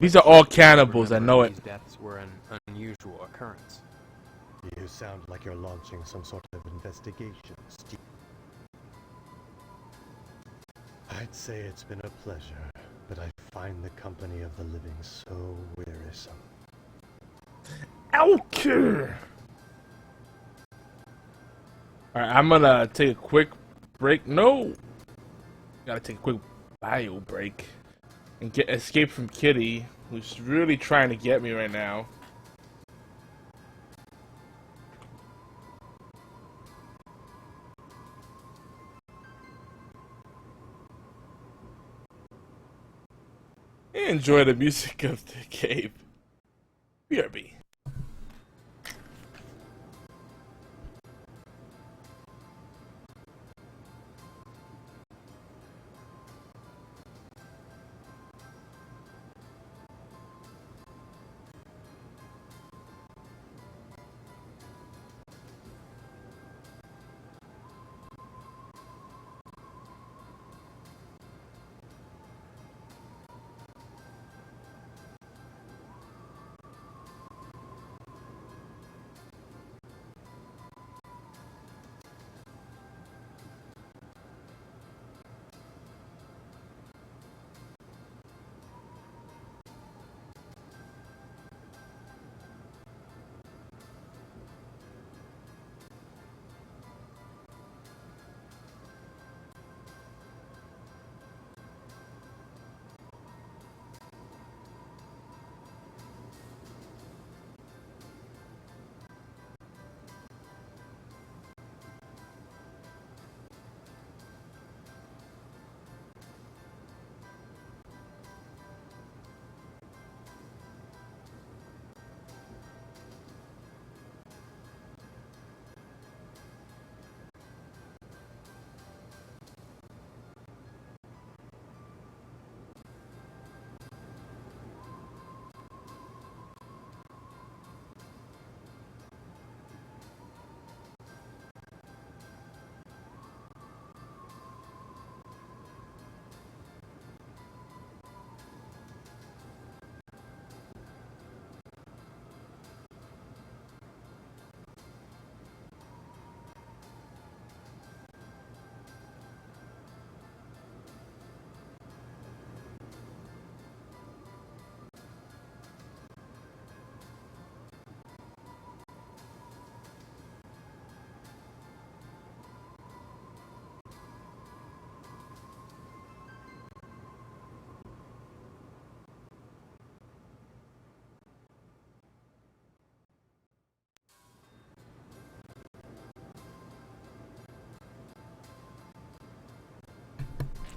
These are all cannibals, I know it. These deaths were an unusual occurrence. You sound like you're launching some sort of investigation, Steve. I'd say it's been a pleasure, but I find the company of the living so wearisome. Okay. Alright, I'm gonna take a quick break. No! Gotta take a quick bio break and escape from Kitty, who's really trying to get me right now. Enjoy the music of the cave. BRB.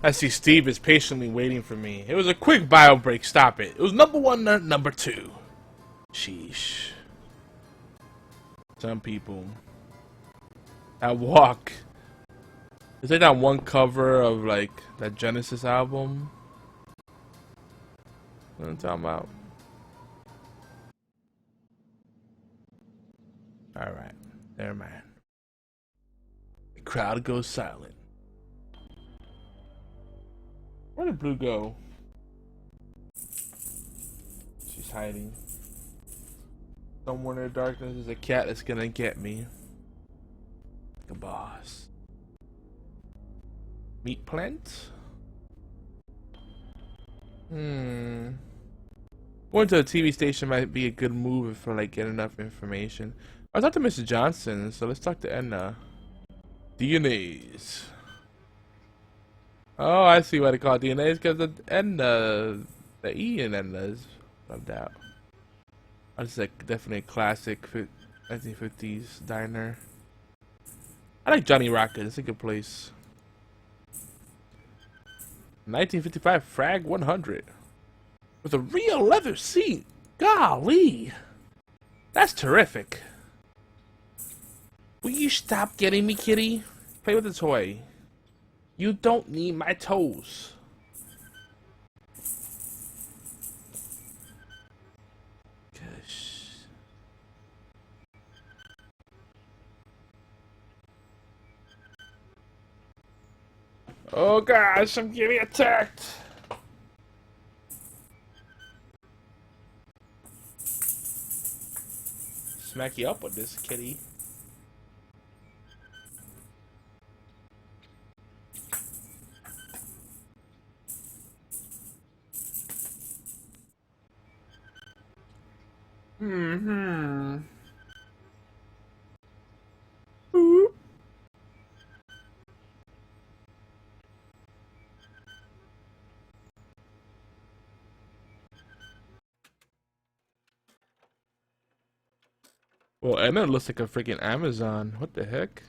I see Steve is patiently waiting for me. It was a quick bio break. Stop it. It was number one, number two. Sheesh. Some people. That walk. Is there that one cover of like that Genesis album? What I'm talking about. Alright. Never mind. The crowd goes silent. Where did Blue go? She's hiding. Somewhere in the darkness is a cat that's gonna get me. like a boss. Meat plant? Going to a TV station might be a good move if I like get enough information. I talked to Mr. Johnson, so let's talk to Edna. DNAs. Oh, I see why they call it DNAs, because the Edna, the E in Edna is rubbed out. It's like definitely a classic 1950s diner. I like Johnny Rocket. It's a good place. 1955 Frag 100 with a real leather seat. Golly, that's terrific. Will you stop getting me, kitty? Play with the toy. You don't need my toes. Gosh. Oh gosh, I'm getting attacked. Smack you up with this, kitty. Ooh. Well, Edna looks like a freaking Amazon. What the heck?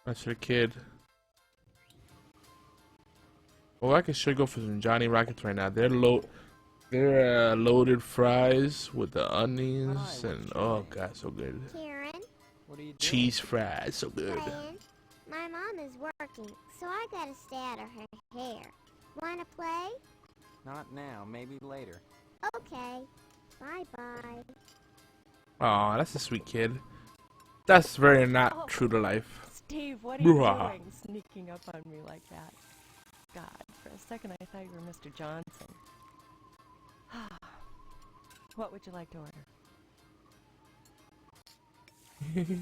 That's her kid. Well, I should go for some Johnny Rockets right now. They're loaded fries with the onions and oh god, so good. Karen, What are you doing? Cheese fries, so good. playing. My mom is working, so I gotta stay out of her hair. Wanna play? Not now, maybe later. Okay. Bye-bye. Aw, that's a sweet kid. That's very not true to life. Steve, what are you Bruh. doing sneaking up on me like that? God, for a second I thought you were Mr. Johnson. What would you like to order?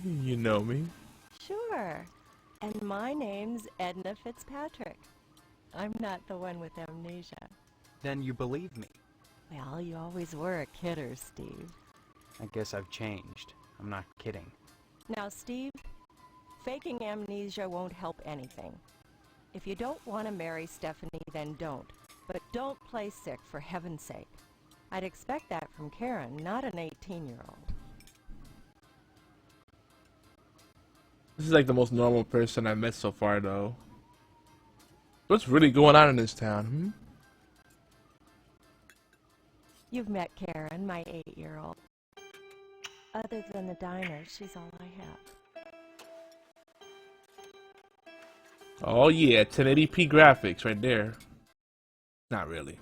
You know me. Sure. And my name's Edna Fitzpatrick. I'm not the one with amnesia. Then you believe me. Well, you always were a kidder, Steve. I guess I've changed. I'm not kidding. Now, Steve, faking amnesia won't help anything. If you don't want to marry Stephanie, then don't. But don't play sick, for heaven's sake. I'd expect that from Karen, not an 18-year-old. This is like the most normal person I've met so far, though. What's really going on in this town, You've met Karen, my 8-year-old. Other than the diner, she's all I have. Oh yeah, 1080p graphics right there. Not really.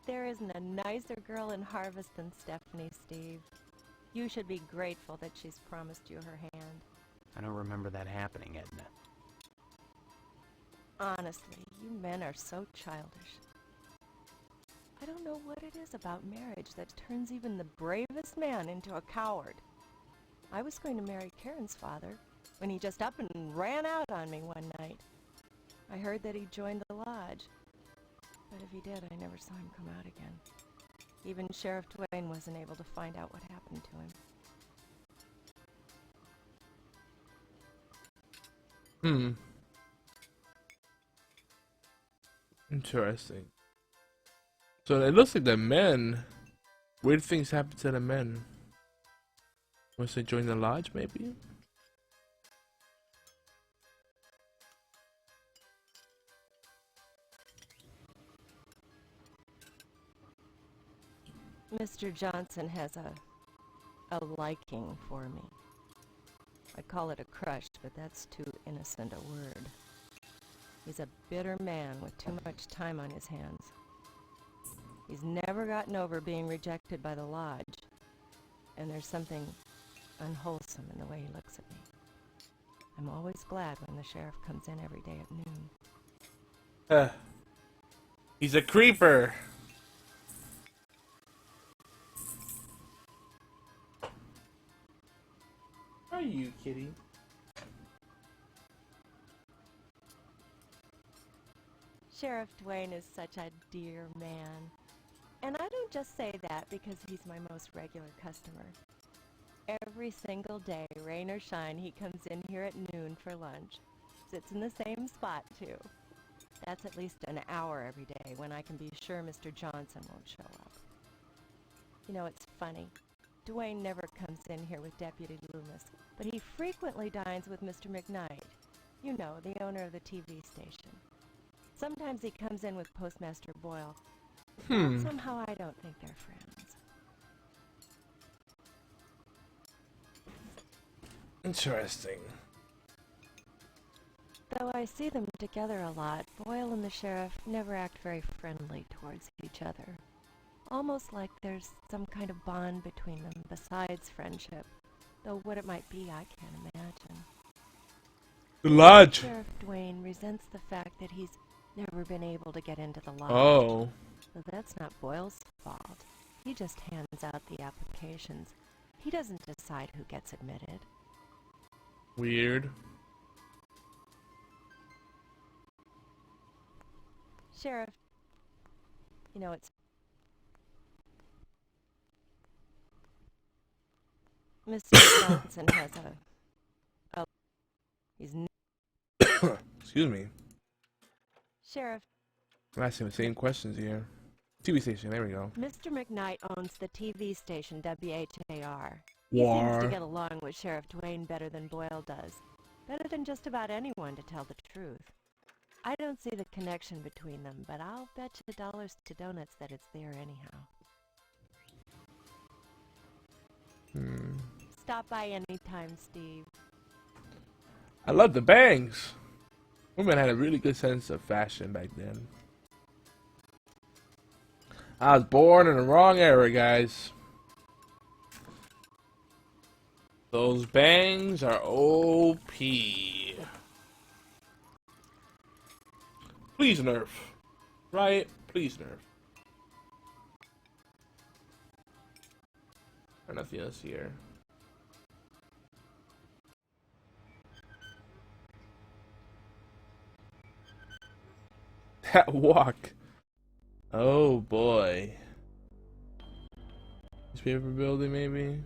There isn't a nicer girl in Harvest than Stephanie, Steve. You should be grateful that she's promised you her hand. I don't remember that happening, Edna. Honestly, you men are so childish. I don't know what it is about marriage that turns even the bravest man into a coward. I was going to marry Karen's father when he just up and ran out on me one night. I heard that he joined the lodge, but if he did, I never saw him come out again. Even Sheriff Twain wasn't able to find out what happened to him. Interesting. So it looks like the men, weird things happen to the men. Once they join the lodge, maybe? Mr. Johnson has a liking for me. I call it a crush, but that's too innocent a word. He's a bitter man with too much time on his hands. He's never gotten over being rejected by the lodge, and there's something unwholesome in the way he looks at me. I'm always glad when the sheriff comes in every day at noon. He's a creeper. are you, kitty? Sheriff Dwayne is such a dear man. And I don't just say that because he's my most regular customer. Every single day, rain or shine, he comes in here at noon for lunch. Sits in the same spot, too. That's at least an hour every day when I can be sure Mr. Johnson won't show up. You know, it's funny. Dwayne never comes in here with Deputy Loomis, but he frequently dines with Mr. McKnight. You know, the owner of the TV station. Sometimes he comes in with Postmaster Boyle. Somehow I don't think they're friends. Interesting. Though I see them together a lot, Boyle and the sheriff never act very friendly towards each other. Almost like there's some kind of bond between them besides friendship, though what it might be I can't imagine. The lodge! Sheriff Dwayne resents the fact that he's never been able to get into the lodge. Oh. But that's not Boyle's fault. He just hands out the applications. He doesn't decide who gets admitted. Weird. Sheriff, you know, it's... Mr. Johnson has he's... Excuse me. Sheriff. I'm asking the same questions here. TV station, there we go. Mr. McKnight owns the TV station WHAR. He seems to get along with Sheriff Dwayne better than Boyle does. Better than just about anyone, to tell the truth. I don't see the connection between them, but I'll bet you dollars to donuts that it's there anyhow. Stop by anytime, Steve. I love the bangs. Women had a really good sense of fashion back then. I was born in the wrong era, guys. Those bangs are OP. Please nerf. Right? Please nerf. Or nothing else here. That walk. Oh boy. Newspaper building, maybe?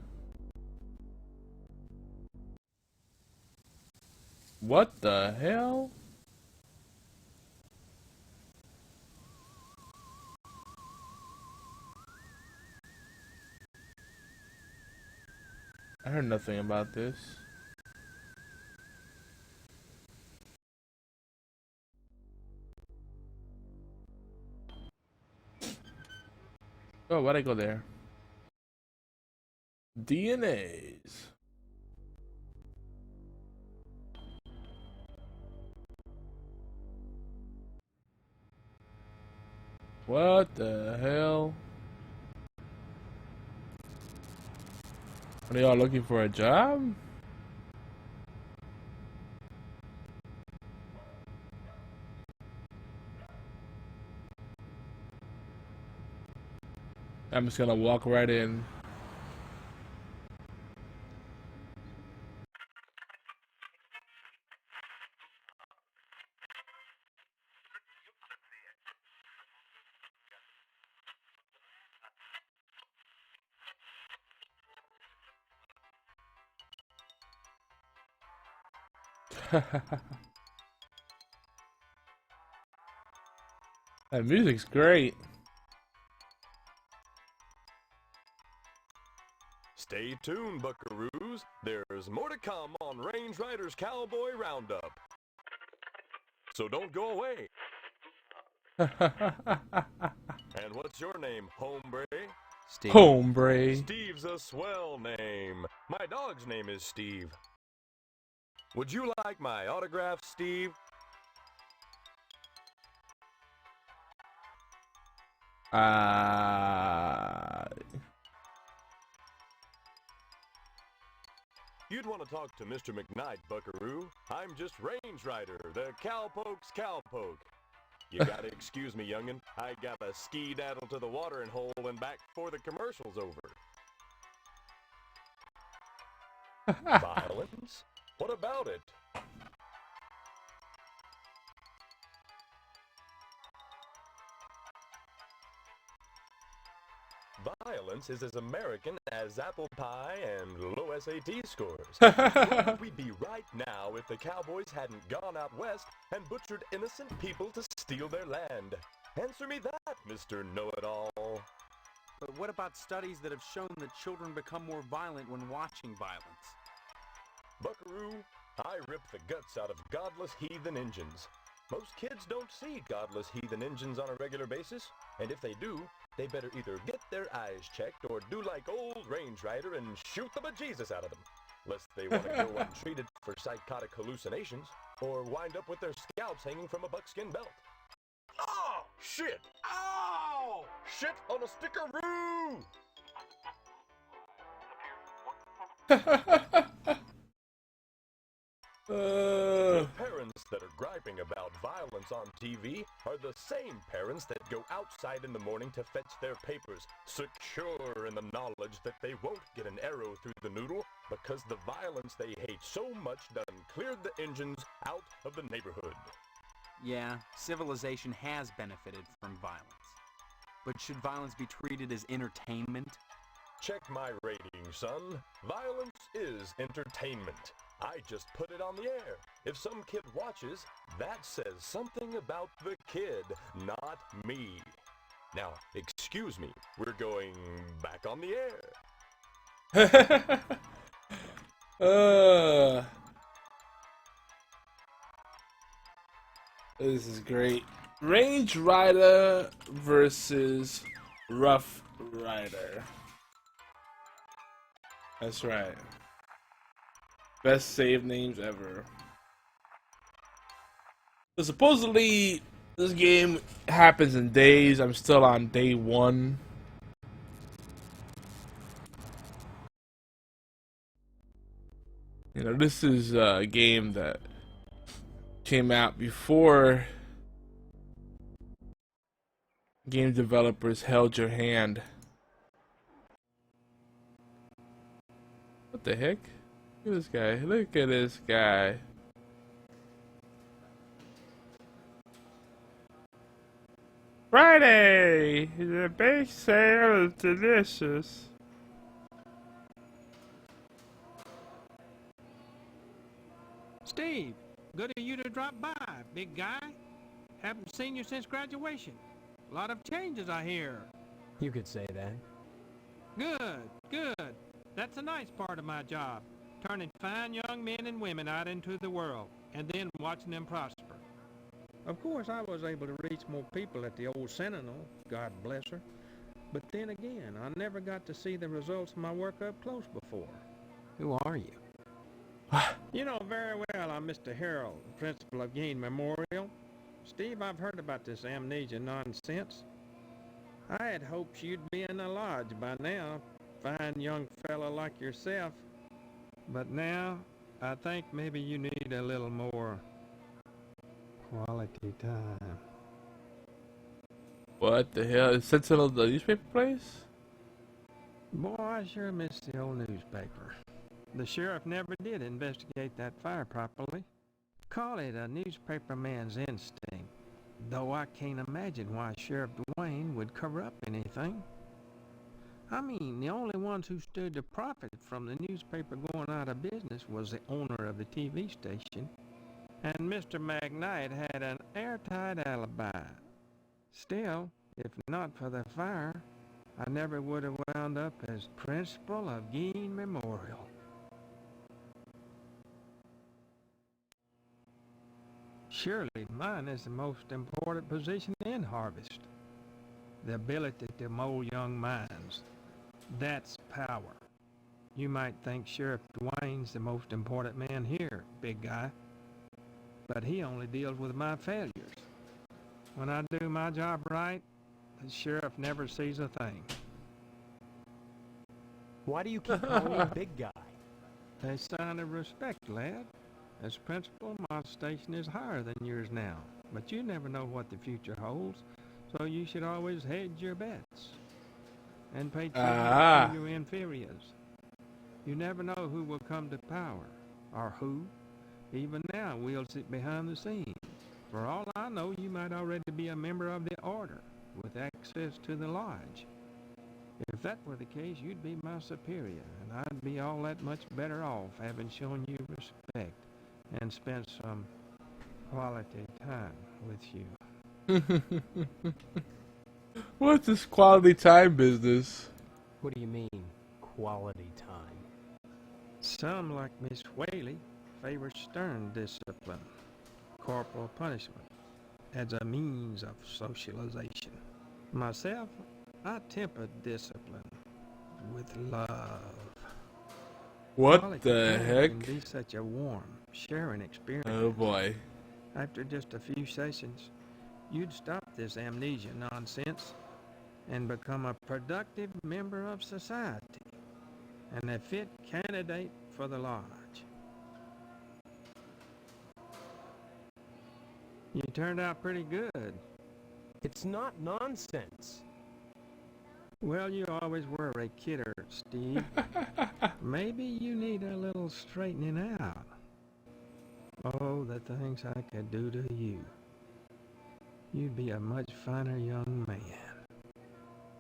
What the hell? I heard nothing about this. Oh, why'd I go there? DNAs. What the hell? Are y'all looking for a job? I'm just gonna walk right in. That music's great. Stay tuned, buckaroos. There's more to come on Range Riders Cowboy Roundup. So don't go away. And what's your name, hombre? Steve. Hombre. Steve's a swell name. My dog's name is Steve. Would you like my autograph, Steve? You'd want to talk to Mr. McKnight, buckaroo. I'm just Range Rider, the Cowpoke's Cowpoke. You gotta excuse me, youngin'. I gotta ski-daddle to the watering hole and back before the commercial's over. Violence? What about it? Violence is as American as apple pie and low SAT scores. Where would we be right now if the cowboys hadn't gone out west and butchered innocent people to steal their land? Answer me that, Mr. Know-It-All. But what about studies that have shown that children become more violent when watching violence? Buckaroo, I rip the guts out of godless heathen Injuns. Most kids don't see godless heathen Injuns on a regular basis, and if they do, they better either get their eyes checked or do like old Range Rider and shoot the bejesus out of them, lest they want to go untreated for psychotic hallucinations or wind up with their scalps hanging from a buckskin belt. Oh, shit! Ow! Shit on a stickaroo! The parents that are griping about violence on TV are the same parents that go outside in the morning to fetch their papers, secure in the knowledge that they won't get an arrow through the noodle because the violence they hate so much done cleared the Injuns out of the neighborhood. Yeah, civilization has benefited from violence. But should violence be treated as entertainment? Check my rating, son. Violence is entertainment. I just put it on the air. If some kid watches, that says something about the kid, not me. Now, excuse me, we're going back on the air. This is great. Range Rider versus Rough Rider. That's right. Best save names ever. So supposedly this game happens in days. I'm still on day 1. You know, this is a game that came out before game developers held your hand. What the heck? Look at this guy. Look at this guy. Friday! The bake sale is delicious. Steve, good of you to drop by, big guy. Haven't seen you since graduation. A lot of changes, I hear. You could say that. Good, good. That's a nice part of my job. Turning fine young men and women out into the world, and then watching them prosper. Of course, I was able to reach more people at the old Sentinel, God bless her. But then again, I never got to see the results of my work up close before. Who are you? You know very well I'm Mr. Harold, principal of Gain Memorial. Steve, I've heard about this amnesia nonsense. I had hoped you'd be in the lodge by now, fine young fellow like yourself. But now, I think maybe you need a little more quality time. What the hell? Is Sentinel the newspaper place? Boy, I sure miss the old newspaper. The sheriff never did investigate that fire properly. Call it a newspaper man's instinct, though I can't imagine why Sheriff Dwayne would cover up anything. I mean, the only ones who stood to profit from the newspaper going out of business was the owner of the TV station, and Mr. McKnight had an airtight alibi. Still, if not for the fire, I never would have wound up as principal of Gain Memorial. Surely mine is the most important position in Harvest. The ability to mold young minds. That's power. You might think Sheriff Dwayne's the most important man here, big guy. But he only deals with my failures. When I do my job right, the sheriff never sees a thing. Why do you keep calling me big guy? A sign of respect, lad. As principal, my station is higher than yours now. But you never know what the future holds, so you should always hedge your bets. And pay tribute to your inferiors. You never know who will come to power, or who, even now, wields it behind the scenes. For all I know, you might already be a member of the Order, with access to the Lodge. If that were the case, you'd be my superior, and I'd be all that much better off having shown you respect and spent some quality time with you. What's this quality time business? What do you mean, quality time? Some, like Miss Whaley, favor stern discipline, corporal punishment, as a means of socialization. Myself, I temper discipline with love. What Quality the time heck? can be such a warm, sharing experience. Oh boy. After just a few sessions, you'd stop this amnesia nonsense and become a productive member of society and a fit candidate for the Lodge. You turned out pretty good. It's not nonsense. Well, you always were a kidder, Steve. Maybe you need a little straightening out. Oh, the things I could do to you. You'd be a much finer young man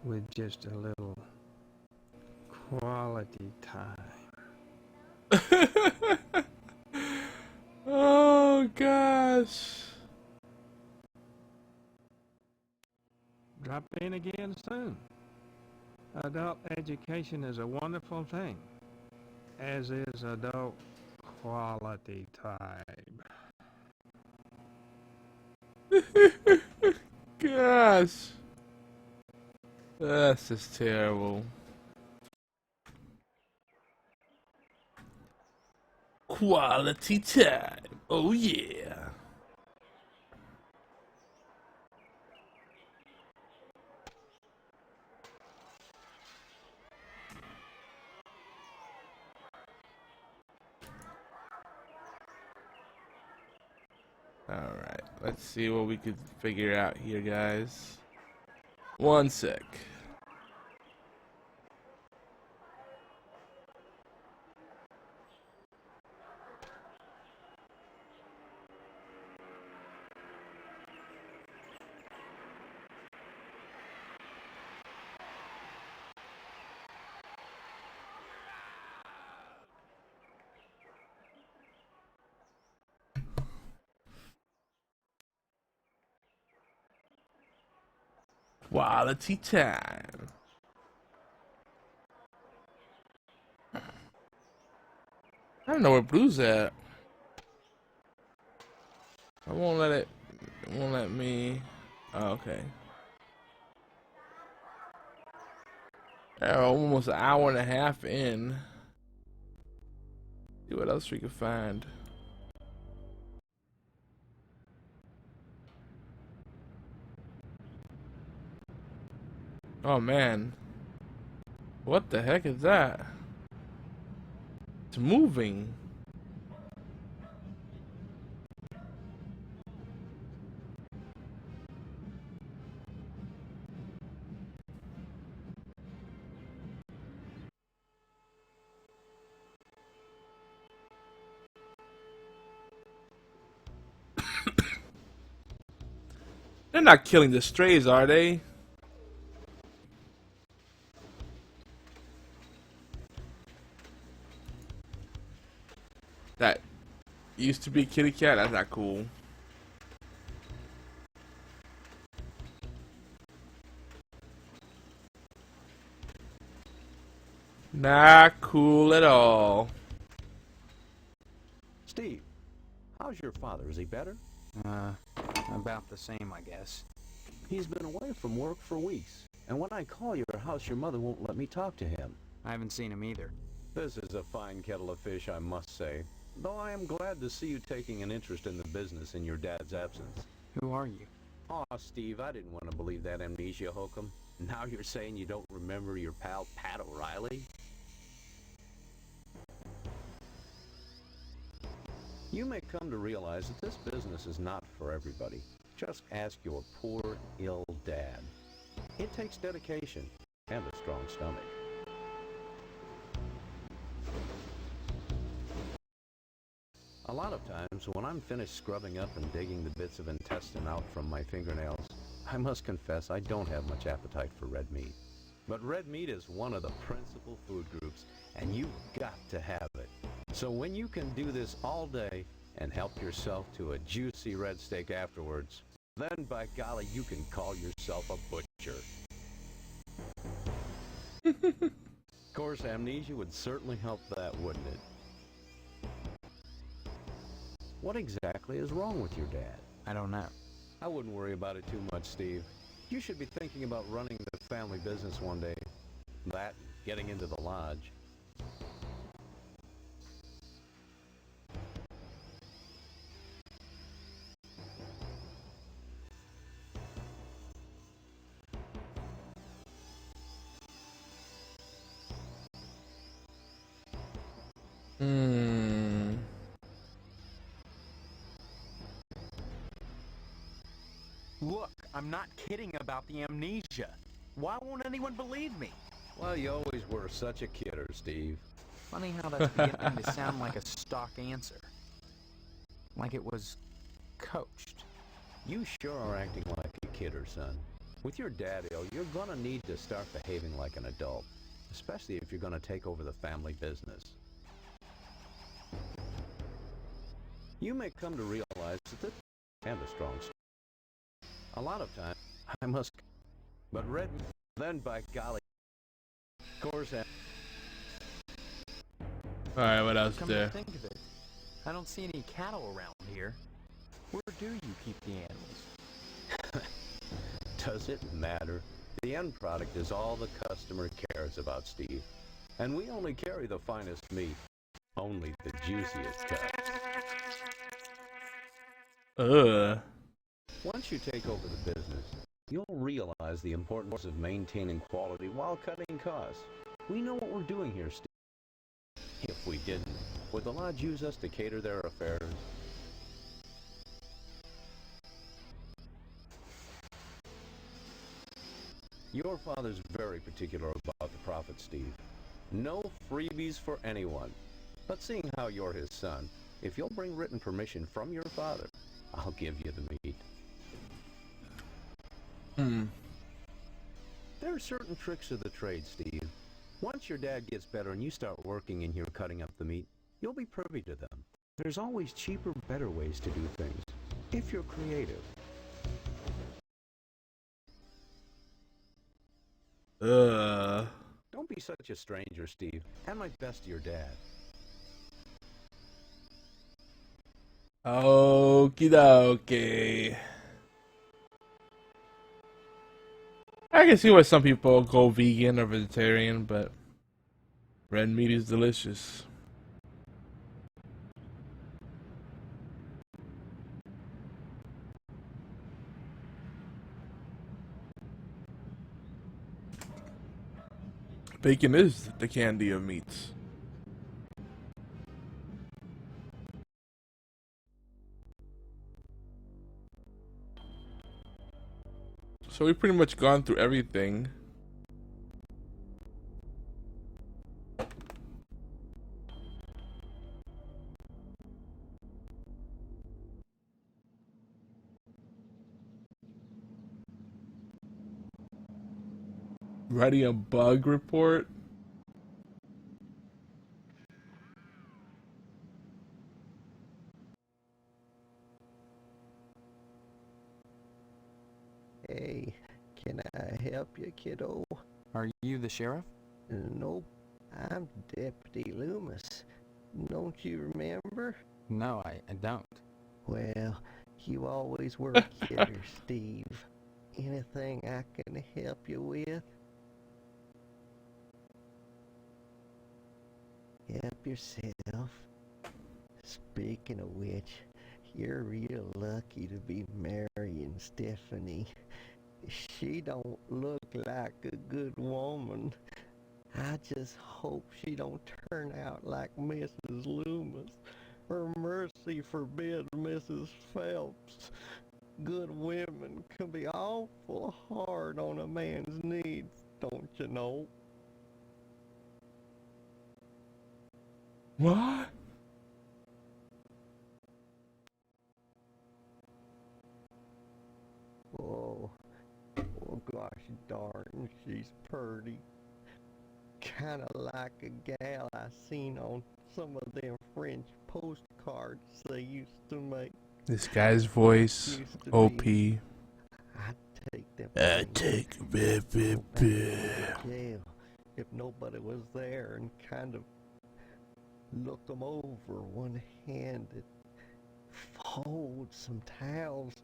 with just a little quality time. Oh gosh. Drop in again soon. Adult education is a wonderful thing, as is adult quality time. Gosh. This is terrible. Quality time. Oh yeah. Alright, let's see what we could figure out here, guys. One sec. Quality time. I don't know where Blue's at. I won't let it. It won't let me. Oh, okay. Almost an hour and a half in. See what else we can find. Oh man. What the heck is that? It's moving. They're not killing the strays, are they? That used to be kitty cat. That's not cool. Not cool at all. Steve, how's your father? Is he better? About the same, I guess. He's been away from work for weeks, and when I call your house, your mother won't let me talk to him. I haven't seen him either. This is a fine kettle of fish, I must say. Though I am glad to see you taking an interest in the business in your dad's absence. Who are you? Aw, Steve, I didn't want to believe that amnesia hokum. Now you're saying you don't remember your pal Pat O'Reilly? You may come to realize that this business is not for everybody. Just ask your poor, ill dad. It takes dedication and a strong stomach. A lot of times, when I'm finished scrubbing up and digging the bits of intestine out from my fingernails, I must confess I don't have much appetite for red meat. But red meat is one of the principal food groups, and you've got to have it. So when you can do this all day and help yourself to a juicy red steak afterwards, then by golly, you can call yourself a butcher. Of course, amnesia would certainly help that, wouldn't it? What exactly is wrong with your dad? I don't know. I wouldn't worry about it too much, Steve. You should be thinking about running the family business one day. That, getting into the lodge. Look, I'm not kidding about the amnesia. Why won't anyone believe me? Well, you always were such a kidder, Steve. Funny how that's beginning to sound like a stock answer. Like it was coached. You sure are acting like a kidder, son. With your dad ill, you're gonna need to start behaving like an adult. Especially if you're gonna take over the family business. You may come to realize that this and a strong story. A lot of times, I must... But red... Then by golly... Of course... Alright, what else Come there? to think of it, I don't see any cattle around here. Where do you keep the animals? Does it matter? The end product is all the customer cares about, Steve. And we only carry the finest meat. Only the juiciest cuts. Once you take over the business, you'll realize the importance of maintaining quality while cutting costs. We know what we're doing here, Steve. If we didn't, would the lodge use us to cater their affairs? Your father's very particular about the profit, Steve. No freebies for anyone. But seeing how you're his son, if you'll bring written permission from your father, I'll give you the meat. There are certain tricks of the trade, Steve. Once your dad gets better and you start working in here cutting up the meat, you'll be privy to them. There's always cheaper, better ways to do things, if you're creative. Don't be such a stranger, Steve. And my best to your dad. Okie dokie. I can see why some people go vegan or vegetarian, but red meat is delicious. Bacon is the candy of meats. So we've pretty much gone through everything. Writing a bug report? Hey, can I help you, kiddo? Are you the sheriff? Nope, I'm Deputy Loomis. Don't you remember? No, I don't. Well, you always were a kidder, Steve. Anything I can help you with? Help yourself. Speaking of which, you're real lucky to be marrying Stephanie. She don't look like a good woman. I just hope she don't turn out like Mrs. Loomis, or mercy forbid Mrs. Phelps. Good women can be awful hard on a man's needs, don't you know? What? she's purty. Kinda like a gal I seen on some of them French postcards they used to make. This guy's voice, OP. I'd take them. Take jail if nobody was there and kind of look them over one-handed. Fold some towels.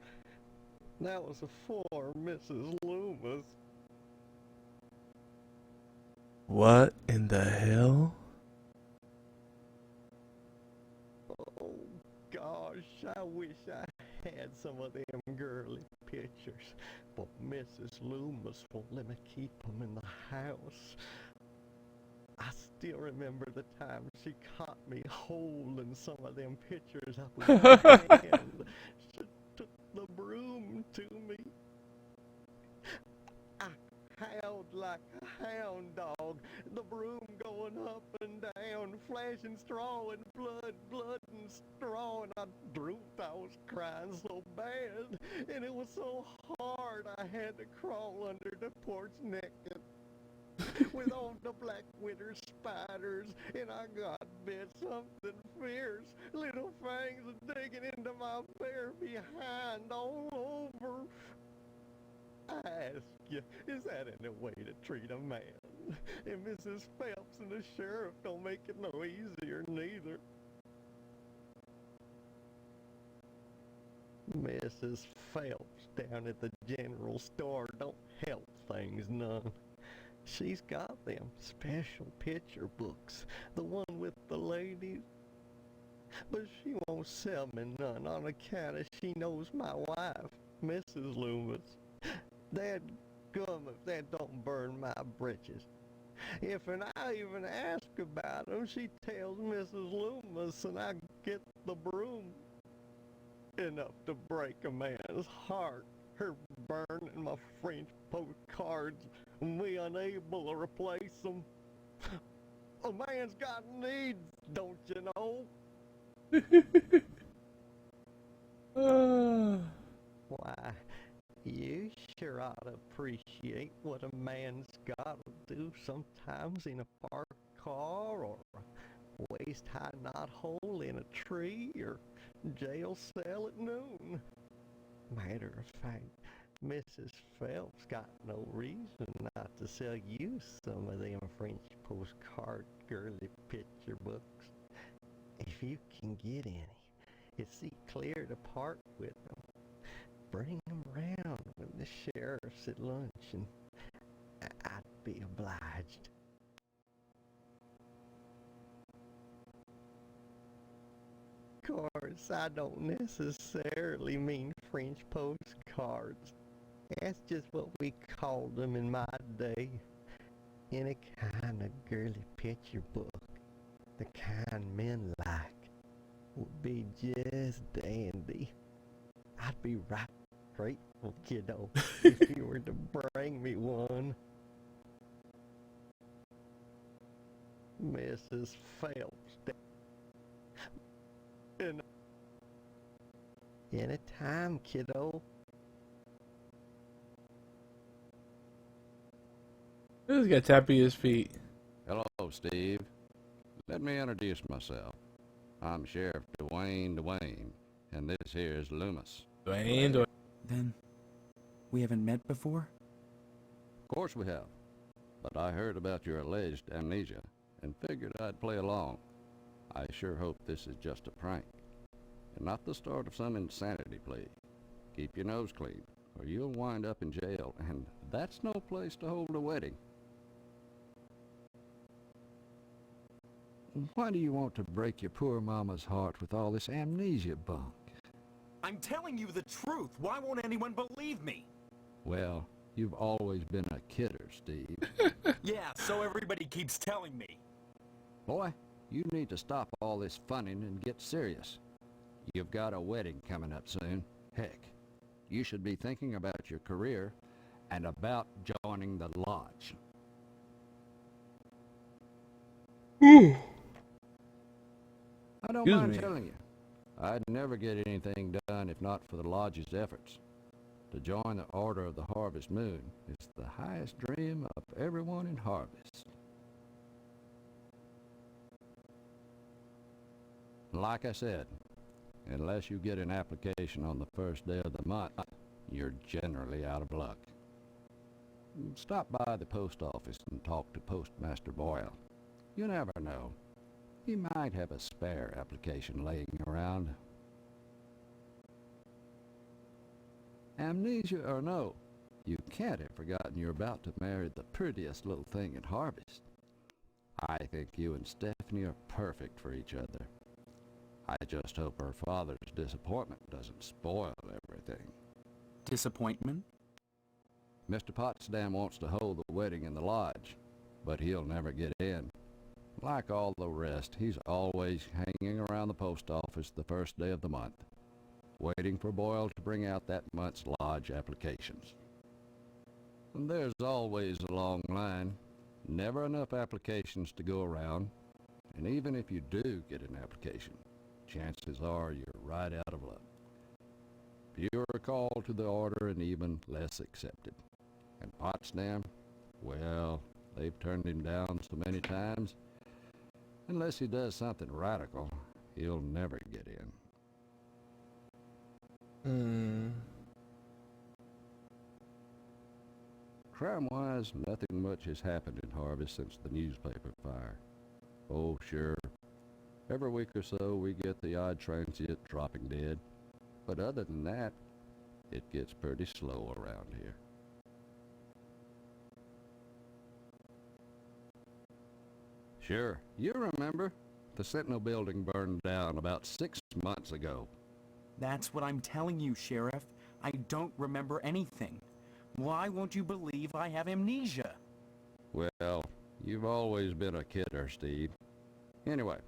That was for Mrs. Loomis. What in the hell? Oh gosh, I wish I had some of them girly pictures, but Mrs. Loomis won't let me keep them in the house. I still remember the time she caught me holding some of them pictures up with her hand. She took the broom to me. I howled like a hound dog, the broom going up and down, flashing straw and blood and straw, and I drooped. I was crying so bad, and it was so hard I had to crawl under the porch naked with all the black winter spiders, and I got bit something fierce. Little fangs are digging into my bare behind all over. I ask you, is that any way to treat a man? And Mrs. Phelps and the sheriff don't make it no easier neither. Mrs. Phelps down at the general store don't help things none. She's got them special picture books, the one with the ladies. But she won't sell me none on account of she knows my wife, Mrs. Loomis. That gum if that don't burn my britches. If I even ask about them, she tells Mrs. Loomis and I get the broom. Enough to break a man's heart. Her burning my French postcards and me unable to replace them. A man's got needs, don't you know? Why, you sure ought to appreciate what a man's got to do sometimes in a parked car, or a waist-high knothole in a tree, or jail cell at noon. Matter of fact, Mrs. Phelps got no reason not to sell you some of them French postcard girly picture books. If you can get any, you see clear to part with them. Bring them round when the sheriff's at lunch, and I'd be obliged. Of course, I don't necessarily mean French postcards. That's just what we called them in my day. Any kind of girly picture book, the kind men like, would be just dandy. I'd be right grateful, kiddo, if you were to bring me one. Mrs. Phelps. Anytime, kiddo. This guy tapping his feet. Hello, Steve. Let me introduce myself. I'm Sheriff Dwayne, and this here is Loomis. Dwayne. Then, we haven't met before? Of course we have. But I heard about your alleged amnesia and figured I'd play along. I sure hope this is just a prank, and not the start of some insanity plea. Keep your nose clean, or you'll wind up in jail, and that's no place to hold a wedding. Why do you want to break your poor mama's heart with all this amnesia bunk? I'm telling you the truth. Why won't anyone believe me? Well, you've always been a kidder, Steve. Yeah, so everybody keeps telling me. Boy, you need to stop all this funning and get serious. You've got a wedding coming up soon. Heck, you should be thinking about your career and about joining the lodge. I don't mind telling you, I'd never get anything done if not for the lodge's efforts. To join the Order of the Harvest Moon is the highest dream of everyone in Harvest. Like I said, unless you get an application on the first day of the month, you're generally out of luck. Stop by the post office and talk to Postmaster Boyle. You never know. He might have a spare application laying around. Amnesia or no, you can't have forgotten you're about to marry the prettiest little thing in Harvest. I think you and Stephanie are perfect for each other. I just hope her father's disappointment doesn't spoil everything. Disappointment? Mr. Potsdam wants to hold the wedding in the lodge, but he'll never get in. Like all the rest, he's always hanging around the post office the first day of the month, waiting for Boyle to bring out that month's lodge applications. And there's always a long line, never enough applications to go around, and even if you do get an application, chances are you're right out of luck. Fewer are called to the order and even less accepted. And Potsdam, well, they've turned him down so many times, unless he does something radical, he'll never get in. Crime-wise, nothing much has happened in Harvest since the newspaper fire. Oh, sure. Every week or so, we get the odd transient dropping dead. But other than that, it gets pretty slow around here. Sure, you remember. The Sentinel building burned down about 6 months ago. That's what I'm telling you, Sheriff. I don't remember anything. Why won't you believe I have amnesia? Well, you've always been a kidder, Steve. Anyway,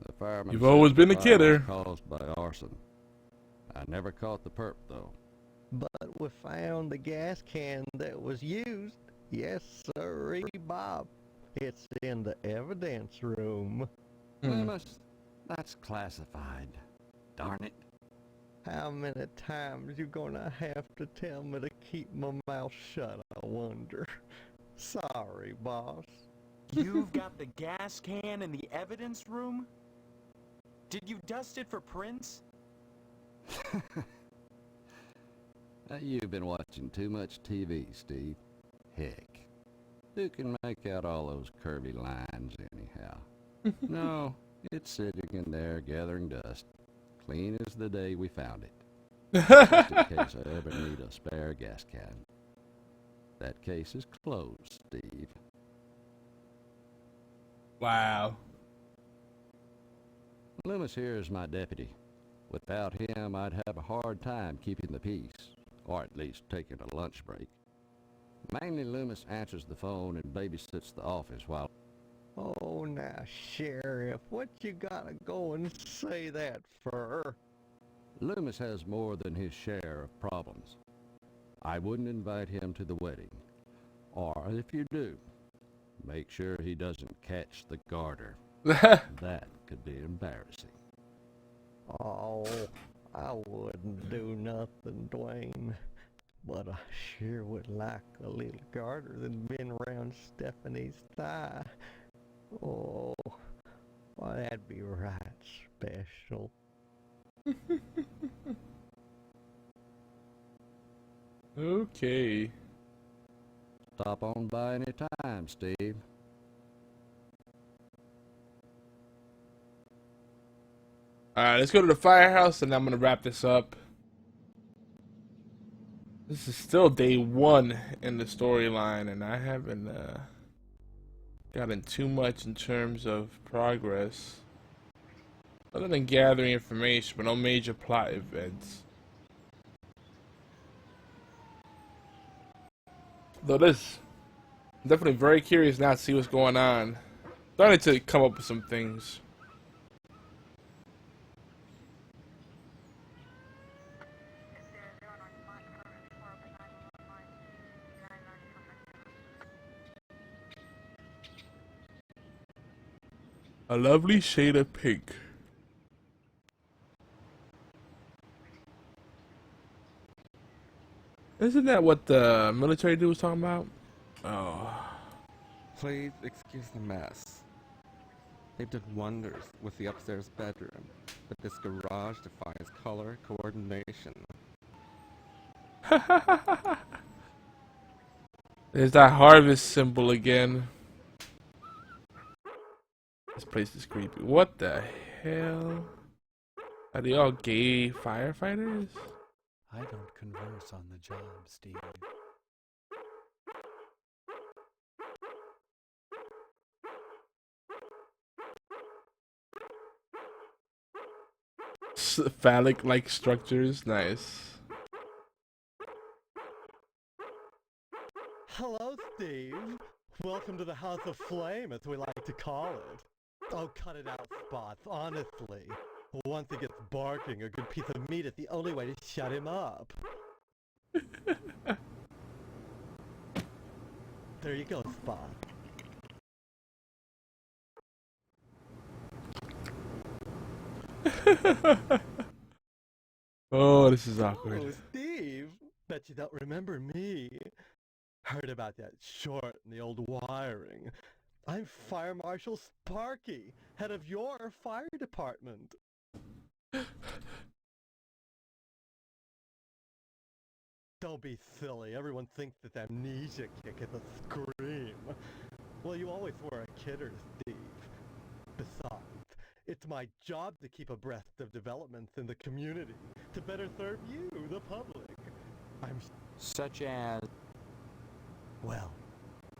the fireman You've always been a said the fire kidder. was caused by arson. I never caught the perp, though. But we found the gas can that was used. Yes, sirree, Bob. It's in the evidence room. Loomis, that's classified. Darn it. How many times you gonna have to tell me to keep my mouth shut, I wonder? Sorry, boss. You've got the gas can in the evidence room? Did you dust it for prints? You've been watching too much TV, Steve. Heck, who can make out all those curvy lines anyhow? No, it's sitting in there gathering dust, clean as the day we found it. Just in case I ever need a spare gas can. That case is closed, Steve. Wow. Loomis here is my deputy. Without him, I'd have a hard time keeping the peace, or at least taking a lunch break. Mainly, Loomis answers the phone and babysits the office while... Oh, now, Sheriff, what you gotta go and say that for? Loomis has more than his share of problems. I wouldn't invite him to the wedding. Or, if you do, make sure he doesn't catch the garter. That could be embarrassing. Oh, I wouldn't do nothing, Dwayne. But I sure would like a little garter than been around Stephanie's thigh. Oh, well, that'd be right special. Okay. Stop on by any time, Steve. Alright, let's go to the firehouse and I'm gonna wrap this up. This is still day 1 in the storyline and I haven't gotten too much in terms of progress. Other than gathering information, but no major plot events. Though this, I'm definitely very curious now to see what's going on. Starting to come up with some things. A lovely shade of pink. Isn't that what the military dude was talking about? Oh. Please excuse the mess. They did wonders with the upstairs bedroom, but this garage defies color coordination. There's that harvest symbol again. This place is creepy. What the hell? Are they all gay firefighters? I don't converse on the job, Steve. Phallic-like structures, nice. Hello, Steve. Welcome to the House of Flame, as we like to call it. Oh, cut it out, Spots, honestly. Once he gets barking, a good piece of meat is the only way to shut him up. There you go, Spot. Oh, this is awkward. Oh, Steve! Bet you don't remember me. Heard about that short in the old wiring. I'm Fire Marshal Sparky, head of your fire department. Don't be silly. Everyone thinks that amnesia kick is a scream. Well, you always were a kidder, Steve. Besides, it's my job to keep abreast of developments in the community, to better serve you, the public. Such as... Well,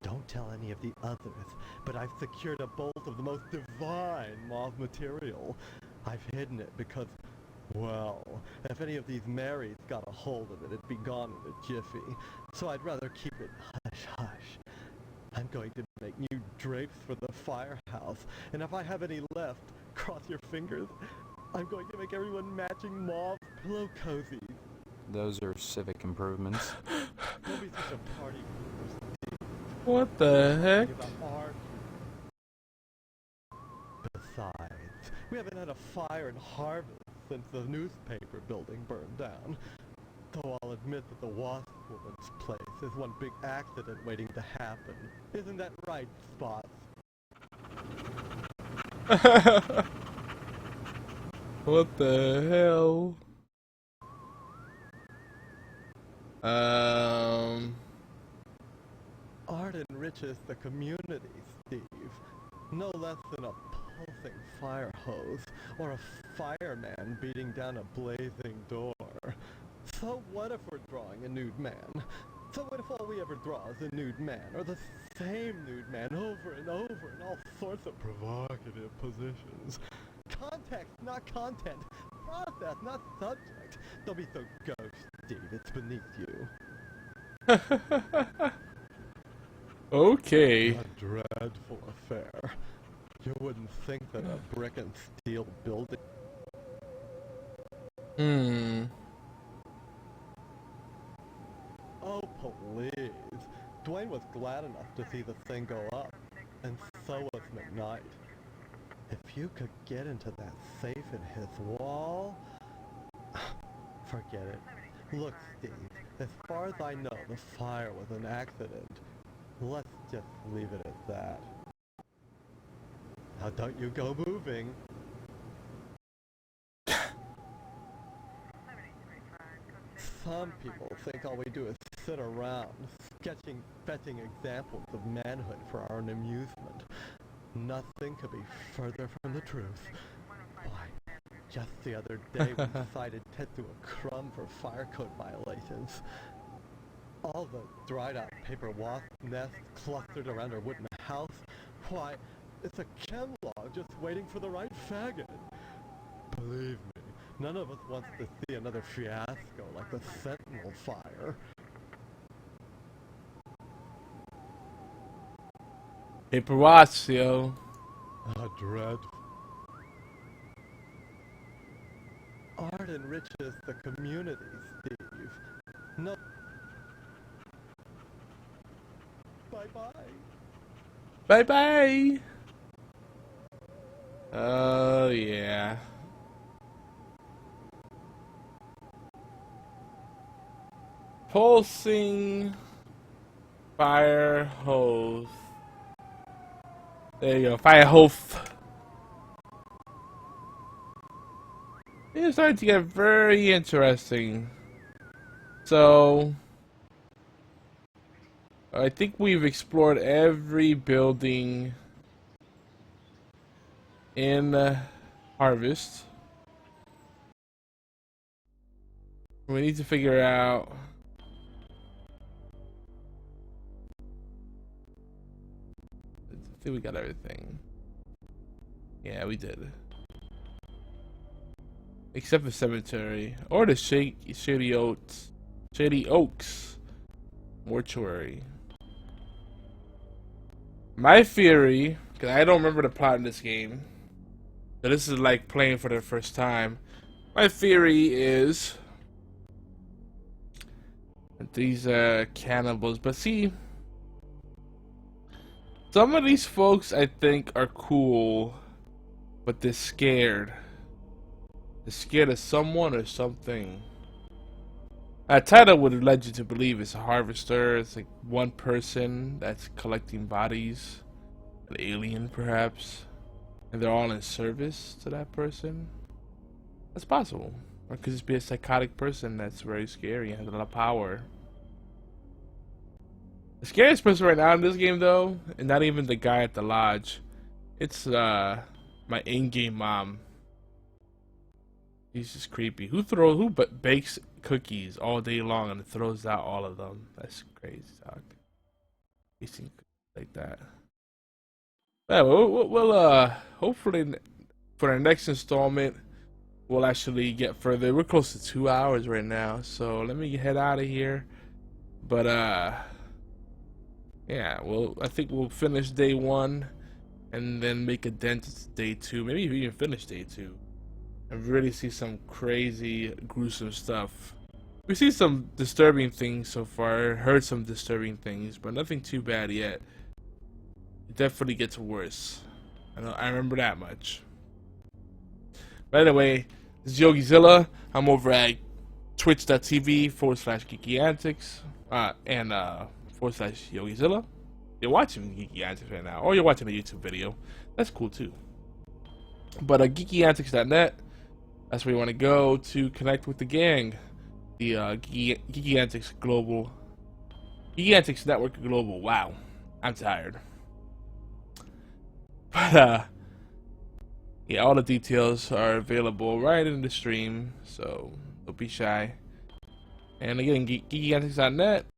don't tell any of the others, but I've secured a bolt of the most divine mauve material. I've hidden it because, well, if any of these Marys got a hold of it, it'd be gone in a jiffy. So I'd rather keep it hush-hush. I'm going to make new drapes for the firehouse, and if I have any left, cross your fingers, I'm going to make everyone matching mauve pillow cozies. Those are civic improvements. Don't be such a party pooper, Steve. What the heck? Besides, we haven't had a fire in Harvest since the newspaper building burned down. Though I'll admit that the Wasp Woman's place is one big accident waiting to happen. Isn't that right, Spots? What the hell? Art enriches the community, Steve. No less than a pulsing fire hose or a fireman beating down a blazing door. So what if we're drawing a nude man? So what if all we ever draw is a nude man, or the same nude man over and over in all sorts of provocative positions? Context, not content. Process, not subject. Don't be so gauche, Steve. It's beneath you. Okay. A dreadful affair. You wouldn't think that a brick and steel building... Oh, please. Dwayne was glad enough to see the thing go up, and so was McKnight. If you could get into that safe in his wall... Forget it. Look, Steve, as far as I know, the fire was an accident. Let's just leave it at that. Now don't you go moving. Some people think all we do is sit around, fetching examples of manhood for our own amusement. Nothing could be further from the truth. Why, just the other day we cited Tetsu a crumb for fire code violations. All the dried-out paper wasp nests clustered around our wooden house. Why, it's a chem log just waiting for the right faggot. Believe me, none of us wants to see another fiasco like the Sentinel fire. Paper wasps, yo. A dread. Art enriches the community, Steve. No. Bye-bye. Bye-bye. Oh, yeah. Pulsing fire hose. There you go, fire hose. It's starting to get very interesting. So, I think we've explored every building in Harvest. We need to figure out I think we got everything. Yeah, we did. Except for cemetery or the Shady Oaks mortuary. My theory, because I don't remember the plot in this game, so this is like playing for the first time. My theory is that these are cannibals, but see, some of these folks I think are cool, but they're scared. They're scared of someone or something. That title would have led you to believe it's a harvester. It's like one person that's collecting bodies, an alien perhaps, and they're all in service to that person. That's possible. Or it could just be a psychotic person that's very scary and has a lot of power. The scariest person right now in this game, though, and not even the guy at the lodge, it's my in-game mom. He's just creepy. Who bakes cookies all day long and throws out all of them? That's crazy, dog. Eating like that. Yeah, we'll hopefully for our next installment, we'll actually get further. We're close to 2 hours right now, so let me head out of here. But yeah, I think we'll finish day 1 and then make a dent to day 2. Maybe even finish day 2 and really see some crazy, gruesome stuff. We've seen some disturbing things so far, heard some disturbing things, but nothing too bad yet. It definitely gets worse. I remember that much. But anyway, this is YogiZilla. I'm over at twitch.tv/geekyantics and /YogiZilla. You're watching Geeky Antics right now, or you're watching a YouTube video. That's cool too. But geekyantics.net, that's where you want to go to connect with the gang. The Geeky Antics Global, Geeky Antics Network Global. Wow, I'm tired. But yeah, all the details are available right in the stream, so don't be shy. And again, geekyantics.net.